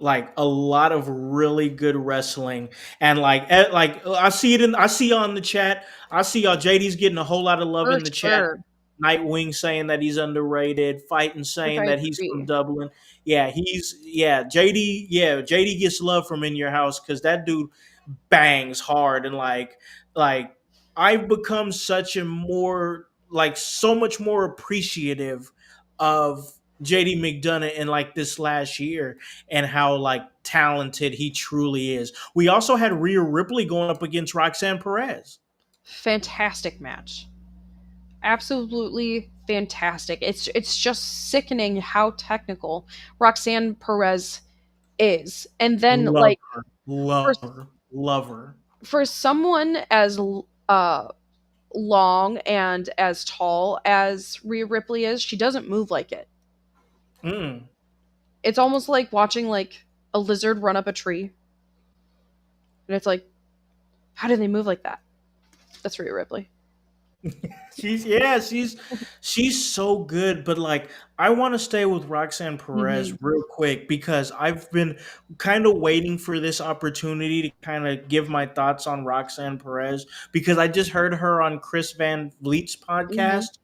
like a lot of really good wrestling, and like I see on the chat, I see y'all JD's getting a whole lot of love For in the chat. sure. Nightwing saying that he's underrated, Fighting Like saying I that he's from agree. Dublin. JD gets love from In Your House because that dude bangs hard, and like I've become such a more like so much more appreciative of JD McDonough in like this last year and how like talented he truly is. We also had Rhea Ripley going up against Roxanne Perez. Fantastic match. Absolutely fantastic. It's just sickening how technical Roxanne Perez is. And then Love like her, for love her, love her. for someone as uh long and as tall as Rhea Ripley is, she doesn't move like it. Mm. It's almost like watching like a lizard run up a tree. And it's like, how do they move like that? That's Rhea Ripley. She's so good, but like I want to stay with Roxanne Perez Hmm. real quick because I've been kind of waiting for this opportunity to kind of give my thoughts on Roxanne Perez because I just heard her on Chris Van Vliet's Hmm. podcast,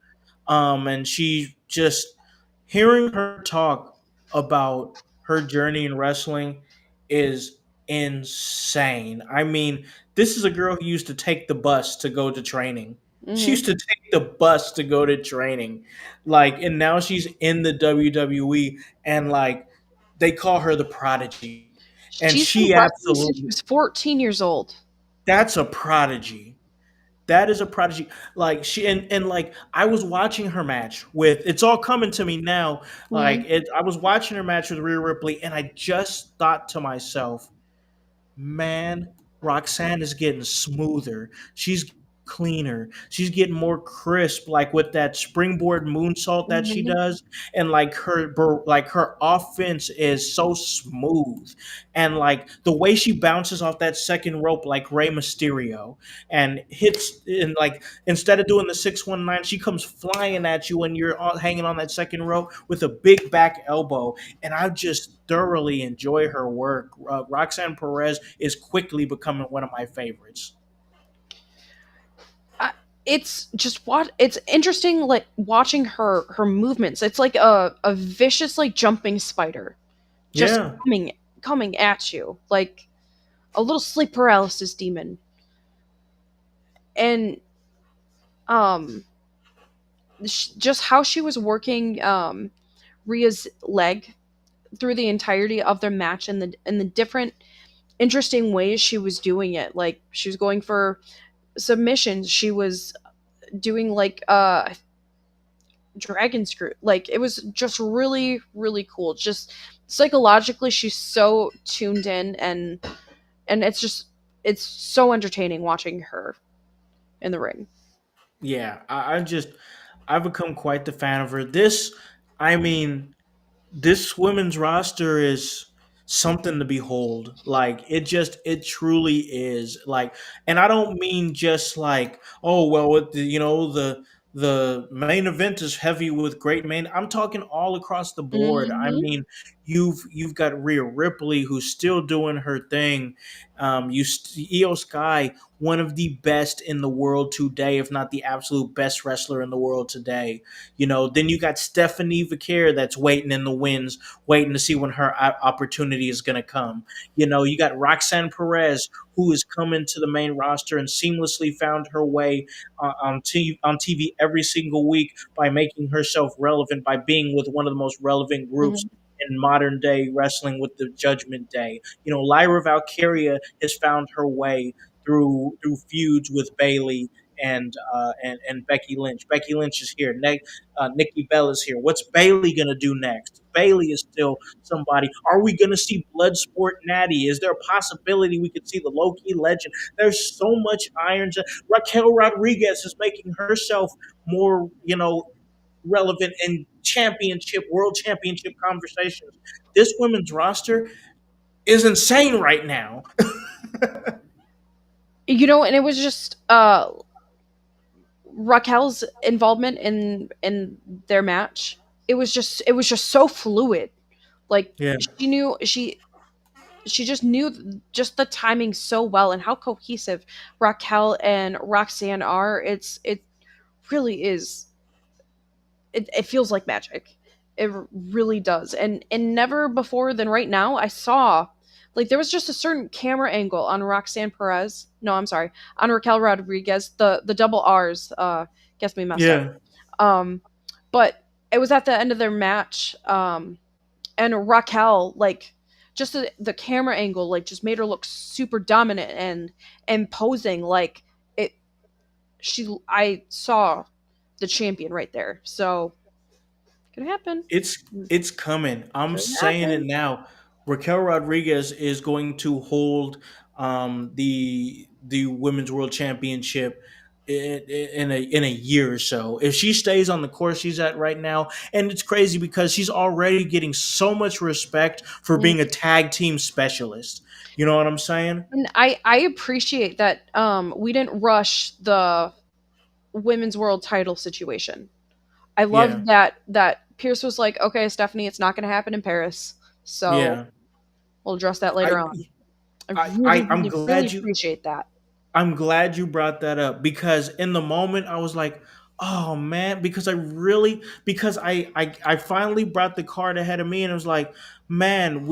and she just hearing her talk about her journey in wrestling is insane. I mean, this is a girl who used to take the bus to go to training. She Hmm. used to take the bus to go to training. Like, and now she's in the WWE, and like they call her the prodigy. And She's been she wrestling since she absolutely, was 14 years old. that's a prodigy. That is a prodigy. Like she and like I was watching her match with. It's all coming to me now. Hmm. I was watching her match with Rhea Ripley, and I just thought to myself, man, Roxanne is getting smoother. She's cleaner. She's getting more crisp, like with that springboard moonsault that she Hmm. does, and like her offense is so smooth, and like the way she bounces off that second rope, like Rey Mysterio, and hits and like instead of doing the 619, she comes flying at you when you're hanging on that second rope with a big back elbow, and I just thoroughly enjoy her work. Roxanne Perez is quickly becoming one of my favorites. I, it's just what it's interesting like watching her movements. It's like a vicious like jumping spider just Yeah, coming at you like a little sleep paralysis demon. And um just how she was working Rhea's leg through the entirety of their match and the different interesting ways she was doing it. Like she was going for submissions, she was doing like dragon screw. Like it was just really really cool. Just psychologically she's so tuned in, and it's so entertaining watching her in the ring. yeah. I've become quite the fan of her. I mean, this women's roster is something to behold. Like it truly is. Like, and I don't mean just like, oh well, with the main event is heavy with great main. I'm talking all across the board. I Hmm. mean, you've got Rhea Ripley who's still doing her thing. Io Sky, one of the best in the world today, if not the absolute best wrestler in the world today. Then you got Stephanie Vaquer that's waiting in the wings, waiting to see when her opportunity is going to come. You got Roxanne Perez, who is coming to the main roster and seamlessly found her way on TV every single week by making herself relevant, by being with one of the most relevant groups Hmm. in modern day wrestling with the Judgment Day. Lyra Valkyria has found her way through feuds with Bailey and Becky Lynch. Becky Lynch is here. Nikki Bella is here. What's Bailey gonna do next? Bailey is still somebody. Are we gonna see Bloodsport Natty? Is there a possibility we could see the low key legend? There's so much irons. Raquel Rodriguez is making herself more, relevant in world championship conversations. This women's roster is insane right now. And it was just Raquel's involvement in their match. It was just so fluid. Like Yeah. she knew she. she just knew just the timing so well and how cohesive Raquel and Roxanne are. It really is, it feels like magic. It really does. And never before than right now I saw, like, there was just a certain camera angle on Roxanne Perez. No, I'm sorry, on Raquel Rodriguez. The double R's gets me messed up. Yeah, Um, but it was at the end of their match, and Raquel, like, just the camera angle, like, just made her look super dominant and imposing. Like, it, I saw the champion right there. So could happen. it's coming. I'm Could saying it happen. now. Raquel Rodriguez is going to hold the women's world championship in a year or so. If she stays on the course she's at right now, and it's crazy because she's already getting so much respect for Mm. being a tag team specialist. You know what I'm saying? And I appreciate that we didn't rush the women's world title situation. I Yeah, love that Pierce was like, okay, Stephanie, it's not going to happen in Paris, so yeah. we'll address that later I on. I I really, I'm really, really glad you appreciate that. I'm glad you brought that up because in the moment I was like, oh man, because I finally brought the card ahead of me and it was like, man,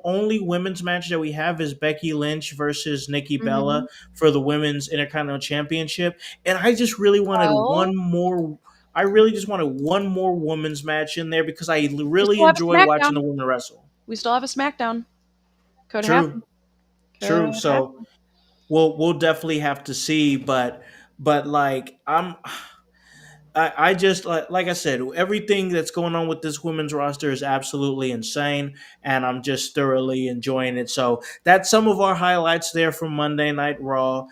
only women's match that we have is Becky Lynch versus Nikki Hmm. Bella for the women's Intercontinental Championship, and I just really wanted Well, one more. I really just wanted one more women's match in there because I we really still have a enjoy watching the SmackDown. women wrestle. We still have a SmackDown. Could True, happen. true. Could So happen. we'll definitely have to see, but like I just like I said, everything that's going on with this women's roster is absolutely insane, and I'm just thoroughly enjoying it. So that's some of our highlights there from Monday Night Raw,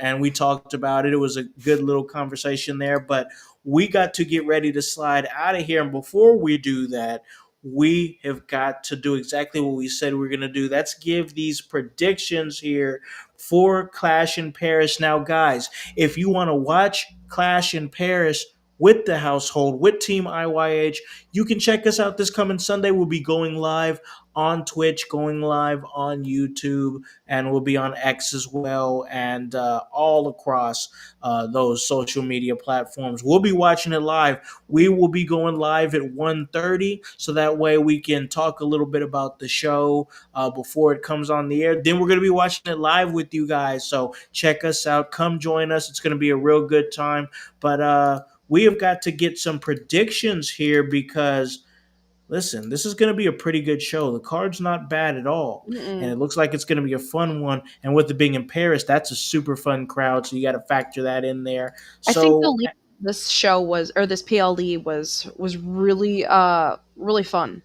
and we talked about it. It was a good little conversation there, but we got to get ready to slide out of here. And before we do that, we have got to do exactly what we said we were going to do. Let's give these predictions here for Clash in Paris. Now, guys, if you want to watch Clash in Paris with the household, with Team IYH, you can check us out this coming Sunday. We'll be going live on Twitch, going live on YouTube, and we'll be on X as well, and all across those social media platforms. We'll be watching it live. We will be going live at 1:30, so that way we can talk a little bit about the show before it comes on the air. Then we're going to be watching it live with you guys. So check us out. Come join us. It's going to be a real good time. But we have got to get some predictions here because, listen, this is going to be a pretty good show. The card's not bad at all. And Mm-mm. it looks like it's going to be a fun one. And with it being in Paris, that's a super fun crowd. So you got to factor that in there. I think the So lead of this show was, or this PLE was really really fun.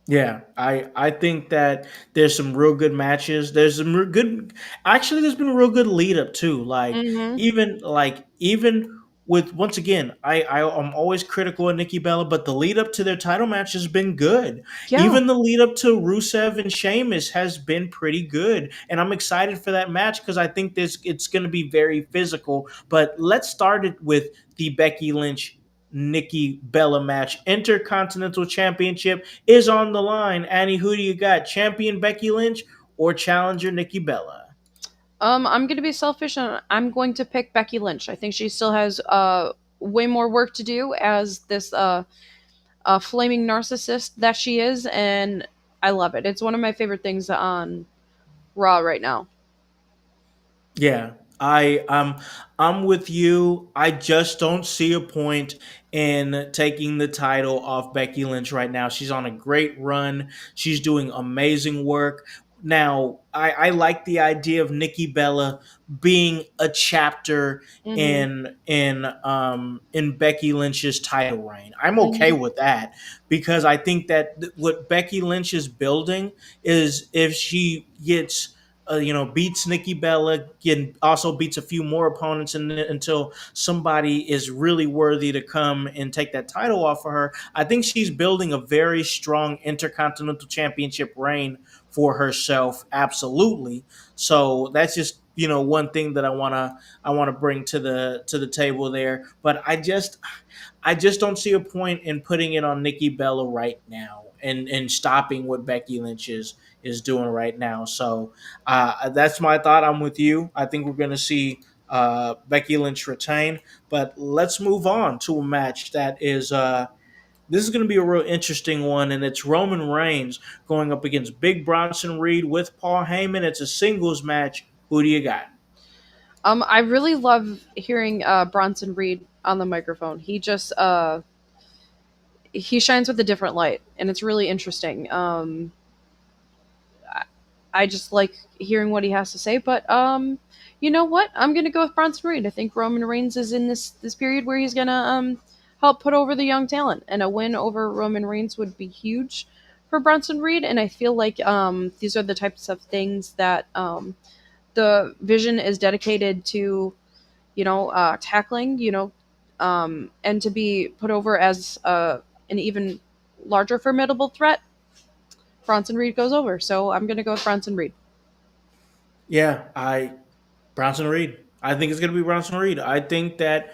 yeah, I think that there's some real good matches. There's some good. Actually, there's been a real good lead up too. Hmm. Even with once again, I'm always critical of Nikki Bella, but the lead up to their title match has been good. Yeah. Even the lead up to Rusev and Sheamus has been pretty good, and I'm excited for that match because I think this it's going to be very physical. But let's start it with the Becky Lynch Nikki Bella match. Intercontinental Championship is on the line. Annie, who do you got? Champion Becky Lynch or challenger Nikki Bella? I'm gonna be selfish and I'm going to pick Becky Lynch. I think she still has way more work to do as this flaming narcissist that she is, and I love it. It's one of my favorite things on Raw right now. Yeah, I'm with you. I just don't see a point in taking the title off Becky Lynch right now. She's on a great run. She's doing amazing work. Now, I like the idea of Nikki Bella being a chapter Hmm. in Becky Lynch's title reign. I'm okay Hmm. with that because I think that what Becky Lynch is building is if she gets beats Nikki Bella, also beats a few more opponents until somebody is really worthy to come and take that title off of her. I think she's building a very strong Intercontinental Championship reign for herself, absolutely. So that's just one thing that I wanna bring to the table there. But I just don't see a point in putting it on Nikki Bella right now. and stopping what Becky Lynch is doing right now. So that's my thought. I'm with you. I think we're going to see Becky Lynch retain. But let's move on to a match that is. This is going to be a real interesting one, and it's Roman Reigns going up against Big Bronson Reed with Paul Heyman. It's a singles match. Who do you got? I really love hearing Bronson Reed on the microphone. He shines with a different light, and it's really interesting. I just like hearing what he has to say. But you know what? I'm gonna go with Bronson Reed. I think Roman Reigns is in this period where he's gonna help put over the young talent, and a win over Roman Reigns would be huge for Bronson Reed. And I feel like these are the types of things that the Vision is dedicated to, tackling, and to be put over as an even larger formidable threat. Bronson Reed goes over, so I'm gonna go with Bronson Reed. Yeah, I Bronson Reed. I think it's going to be Bronson Reed. I think that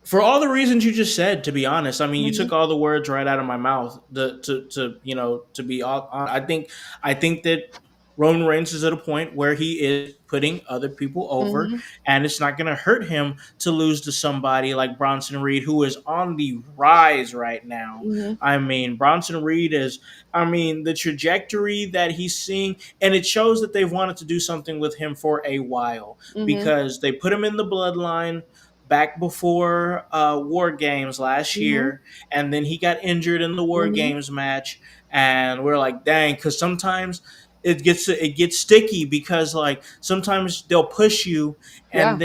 for all the reasons you just said, to be honest, I mean, you Hmm. took all the words right out of my mouth. To be I think that Roman Reigns is at a point where he is putting other people over, Hmm. and it's not going to hurt him to lose to somebody like Bronson Reed, who is on the rise right now. Hmm. I mean, Bronson Reed is, I mean, the trajectory that he's seeing, and it shows that they've wanted to do something with him for a while Hmm. because they put him in the bloodline back before War Games last Hmm. year, and then he got injured in the War Hmm. Games match, and we're like, dang, because sometimes it gets sticky because like sometimes they'll push you, Yeah. and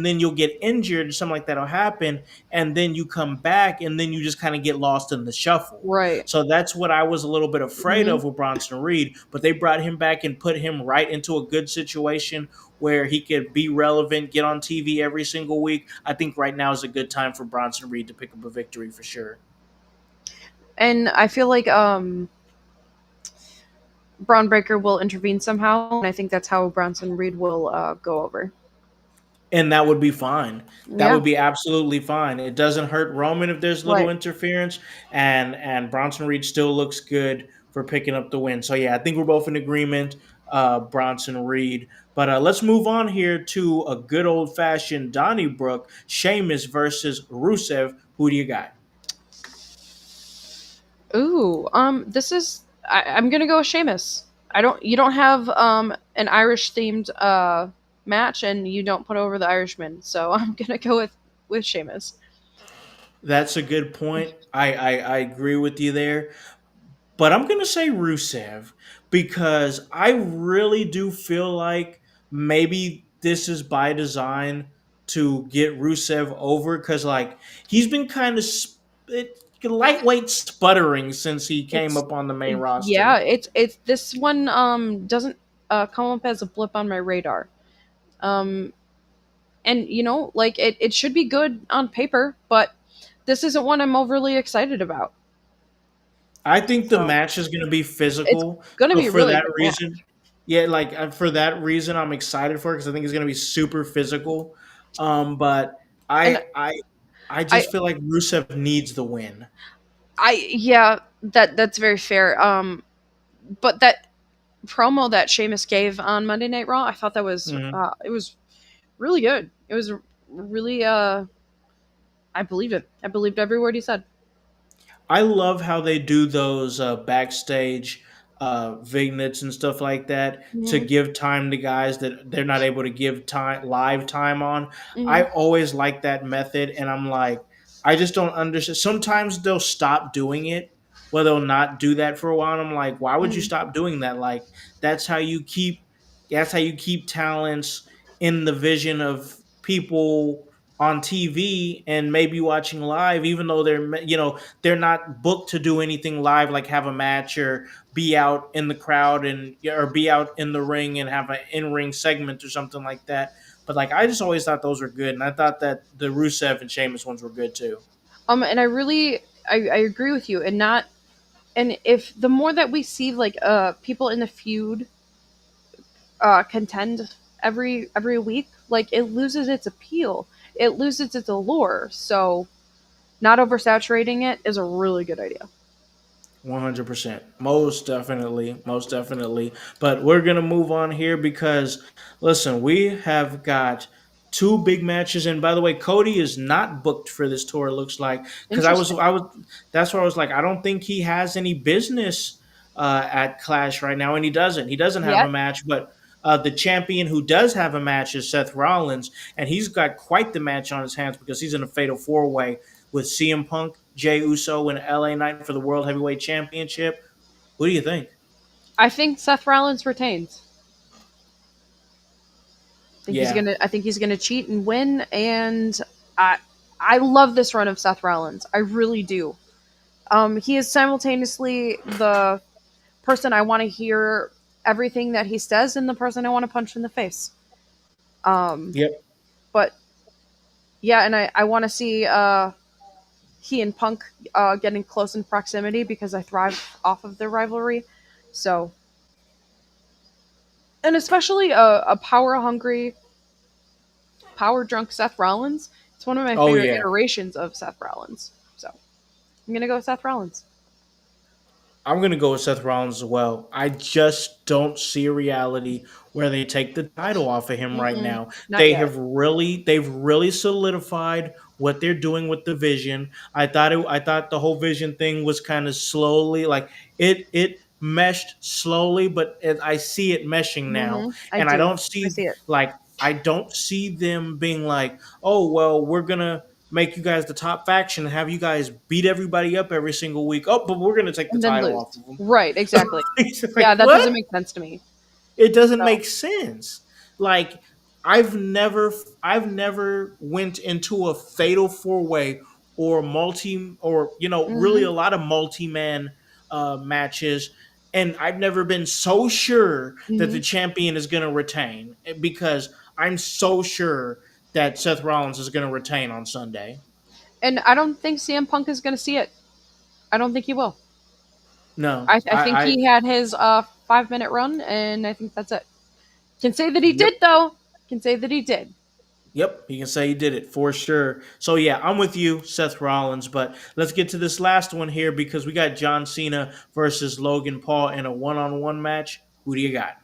then you'll get injured, something like that'll happen, and then you come back, and then you just kind of get lost in the shuffle. Right. So that's what I was a little bit afraid Hmm. of with Bronson Reed, but they brought him back and put him right into a good situation where he could be relevant, get on TV every single week. I think right now is a good time for Bronson Reed to pick up a victory for sure. And I feel like Braun Breaker will intervene somehow, and I think that's how Bronson Reed will go over. And that would be fine. That Yeah. would be absolutely fine. It doesn't hurt Roman if there's little Right. interference, and Bronson Reed still looks good for picking up the win. So yeah, I think we're both in agreement. Bronson Reed. But let's move on here to a good old fashioned Donnybrook Sheamus versus Rusev. Who do you got? Ooh. This is. I'm gonna go with Sheamus. I don't. You don't have an Irish themed match, and you don't put over the Irishman. So I'm gonna go with Sheamus. That's a good point. I agree with you there. But I'm going to say Rusev because I really do feel like maybe this is by design to get Rusev over because, like, he's been kind of lightweight sputtering since he came It's up on the main yeah. roster. It's this one doesn't come up as a blip on my radar. Um, and like it should be good on paper, but this isn't one I'm overly excited about. I think the So match is going to be it's physical. gonna So be a for really that good reason, match. yeah, like for that reason, I'm excited for it because I think it's going to be super physical. But And I I I I just feel like Rusev needs the win. yeah, that's very fair. But that promo that Sheamus gave on Monday Night Raw, I thought that was Mhm. it was really good. It was really I believed it. I believed every word he said. I love how they do those backstage vignettes and stuff like that to Hmm. give time to guys that they're not able to give time live time on. I Hmm. always like that method, and I'm like, I just don't understand. Sometimes they'll stop doing it, where they'll not do that for a while. And I'm like, why would you Hmm. stop doing that? Like that's how you keep that's how you keep talents in the vision of people on TV and maybe watching live, even though they're not booked to do anything live, like have a match or be out in the crowd and or be out in the ring and have an in-ring segment or something like that. But like, I just always thought those were good, and I thought that the Rusev and Sheamus ones were good too. And I really I agree with you, and not and if the more that we see like people in the feud contend every week, like it loses its appeal, it loses its allure. So not oversaturating it is a really good idea. 100%. Most definitely. Most definitely. But we're going to move on here because, listen, we have got two big matches. And by the way, Cody is not booked for this tour, it looks like. Because Interesting. that's where I was like, I don't think he has any business at Clash right now. And he doesn't. He doesn't have a Yet. match. But the champion who does have a match is Seth Rollins. And he's got quite the match on his hands because he's in a fatal four way with CM Punk, Jay Uso, and LA Knight for the World Heavyweight Championship. What do you think? I think Seth Rollins retains. Yeah. I think he's gonna cheat and win, and I I love this run of Seth Rollins. I really do. He is simultaneously the person I want to hear everything that he says and the person I want to punch in the face. Um, Yep. but yeah, and I want to see he and Punk getting close in proximity because I thrive off of their rivalry. So, and especially a power hungry, power drunk Seth Rollins. It's one of my Oh favorite yeah. iterations of Seth Rollins. So I'm gonna go with Seth Rollins. I'm gonna go with Seth Rollins as well. I just don't see a reality where they take the title off of him right Mm-mm, now. not yet. They've really solidified what they're doing with the vision. I thought the whole vision thing was kind of slowly like it meshed slowly, but I see it meshing now, I and do. I see it. I don't see them being like, oh well, we're gonna make you guys the top faction and have you guys beat everybody up every single week. Oh, but we're gonna take the And then title lose. off of them. Right, exactly. It's Yeah, like that doesn't what? make sense to me. It doesn't So, make sense. Like I've never went into a fatal four way or multi or really hmm a lot of multi man matches, and I've never been so sure that hmm the champion is going to retain because I'm so sure that Seth Rollins is going to retain on Sunday. and I don't think CM Punk is going to see it. I don't think he will. No, I think he had his 5 minute run, and I think that's it. Can say that he yep. did though. Can say that he did. Yep, he can say he did it for sure. So yeah, I'm with you, Seth Rollins. But let's get to this last one here because we got John Cena versus Logan Paul in a one-on-one match. Who do you got?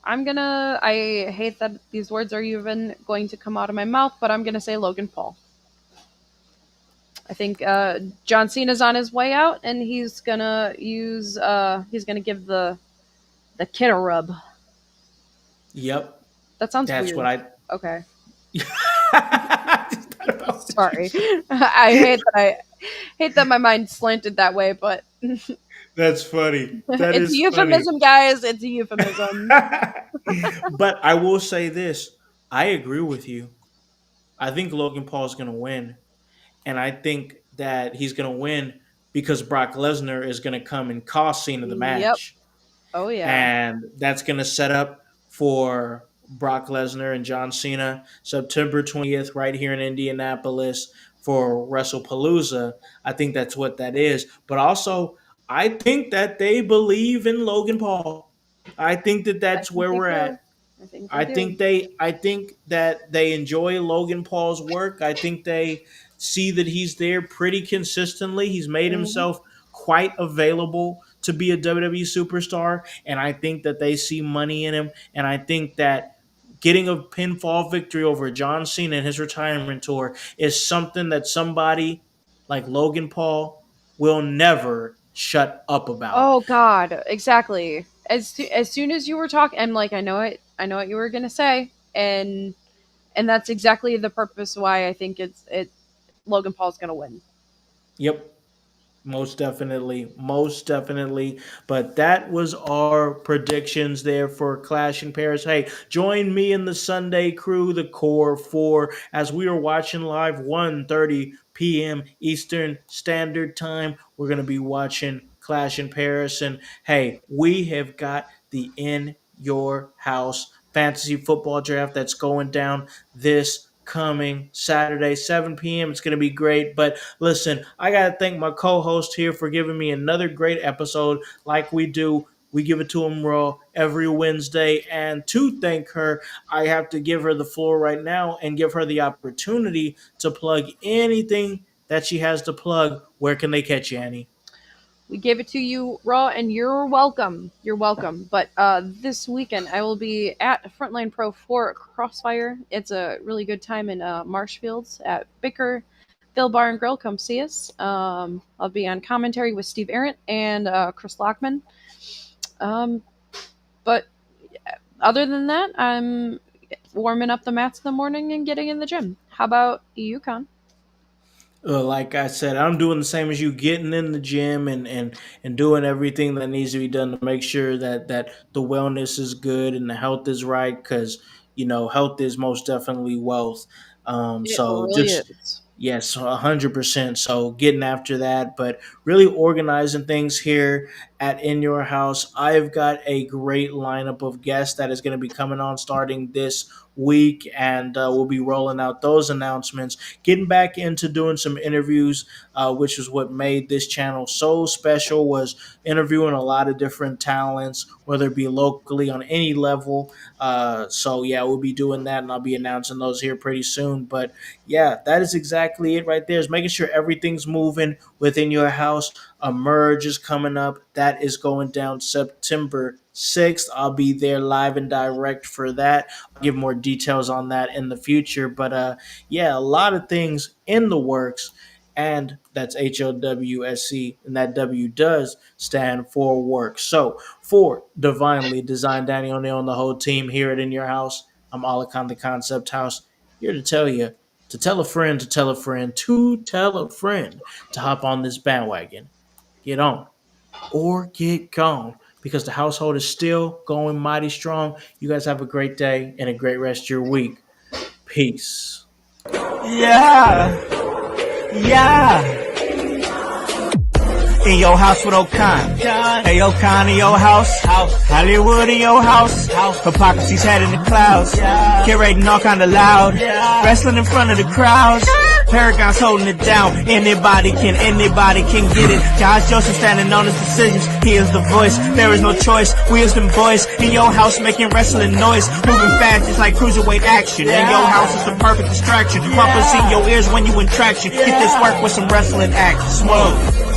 I'm gonna. I hate that these words are even going to come out of my mouth, but I'm gonna say Logan Paul. I think John Cena's on his way out, and he's gonna use. He's gonna give the kid a rub. Yep, That sounds that's what weird. I. Okay, I thought about sorry. you. I hate that my mind slanted that way, but That's funny. That it's a is funny. euphemism, guys. It's a euphemism. But I will say this: I agree with you. I think Logan Paul is going to win, and I think that he's going to win because Brock Lesnar is going to come and cost Cena the Yep. match, Oh yeah. and that's going to set up for Brock Lesnar and John Cena September 20th right here in Indianapolis for WrestlePalooza. I think that's what that is. But also, I think that they believe in Logan Paul. I think that I that's think where they we're do. at. I think they do. I think that they enjoy Logan Paul's work. I think they see that he's there pretty consistently. He's made hmm himself quite available to be a WWE superstar, and I think that they see money in him, and I think that getting a pinfall victory over John Cena in his retirement tour is something that somebody like Logan Paul will never shut up about. Oh God, exactly. As soon as you were talking, I'm like, I know it. I know what you were gonna say, and that's exactly the purpose why I think it. Logan Paul's gonna win. Yep. Most definitely. Most definitely. But that was our predictions there for Clash in Paris. Hey, join me in the Sunday crew, the Core 4, as we are watching live 1:30 p.m. Eastern Standard Time. We're going to be watching Clash in Paris. And hey, we have got the In Your House fantasy football draft that's going down this coming Saturday, 7 p.m. It's going to be great. But listen, I got to thank my co host here for giving me another great episode like we do. We give it to him raw every Wednesday. And to thank her, I have to give her the floor right now and give her the opportunity to plug anything that she has to plug. Where can they catch you, Annie? We gave it to you raw, and you're welcome. You're welcome. But this weekend, I will be at Frontline Pro 4 Crossfire. It's a really good time in Marshfields at Bickerville Bar and Grill. Come see us. I'll be on commentary with Steve Arendt and Chris Lockman. But other than that, I'm warming up the mats in the morning and getting in the gym. How about you, Con? Like I said, I'm doing the same as you, getting in the gym and doing everything that needs to be done to make sure that the wellness is good and the health is right. Because health is most definitely wealth. It So really just is. yes, 100%. So getting after that, but really organizing things here at In Your House. I've got a great lineup of guests that is going to be coming on starting this week, and we'll be rolling out those announcements, getting back into doing some interviews, which is what made this channel so special, was interviewing a lot of different talents, whether it be locally on any level. So yeah, we'll be doing that, and I'll be announcing those here pretty soon. But yeah, that is exactly it right there, is making sure everything's moving within your house. A merge is coming up. That is going down September 6th. I'll be there live and direct for that. I'll give more details on that in the future. But yeah, a lot of things in the works. And that's HOWSC, and that W does stand for work. So, for Divinely Designed Danny O'Neal and the whole team here at In Your House, I'm Alakan the Concept House, here to tell you to tell a friend to tell a friend to tell a friend to hop on this bandwagon. Get on or get gone, because the household is still going mighty strong. You guys have a great day and a great rest of your week. Peace. Yeah, yeah. In your house with O'Con. Hey, O'Con in your house. Hollywood in your house. Hypocrisy's head in the clouds. Curating all kind of loud. Wrestling in front of the crowds. Paragon's holding it down. Anybody can get it. Josh Joseph standing on his decisions. He is the voice. There is no choice. We as them boys in your house making wrestling noise. Moving fast just like cruiserweight action. In your house is the perfect distraction. Bumpers in your ears when you in traction. Get this work with some wrestling action. Smoke.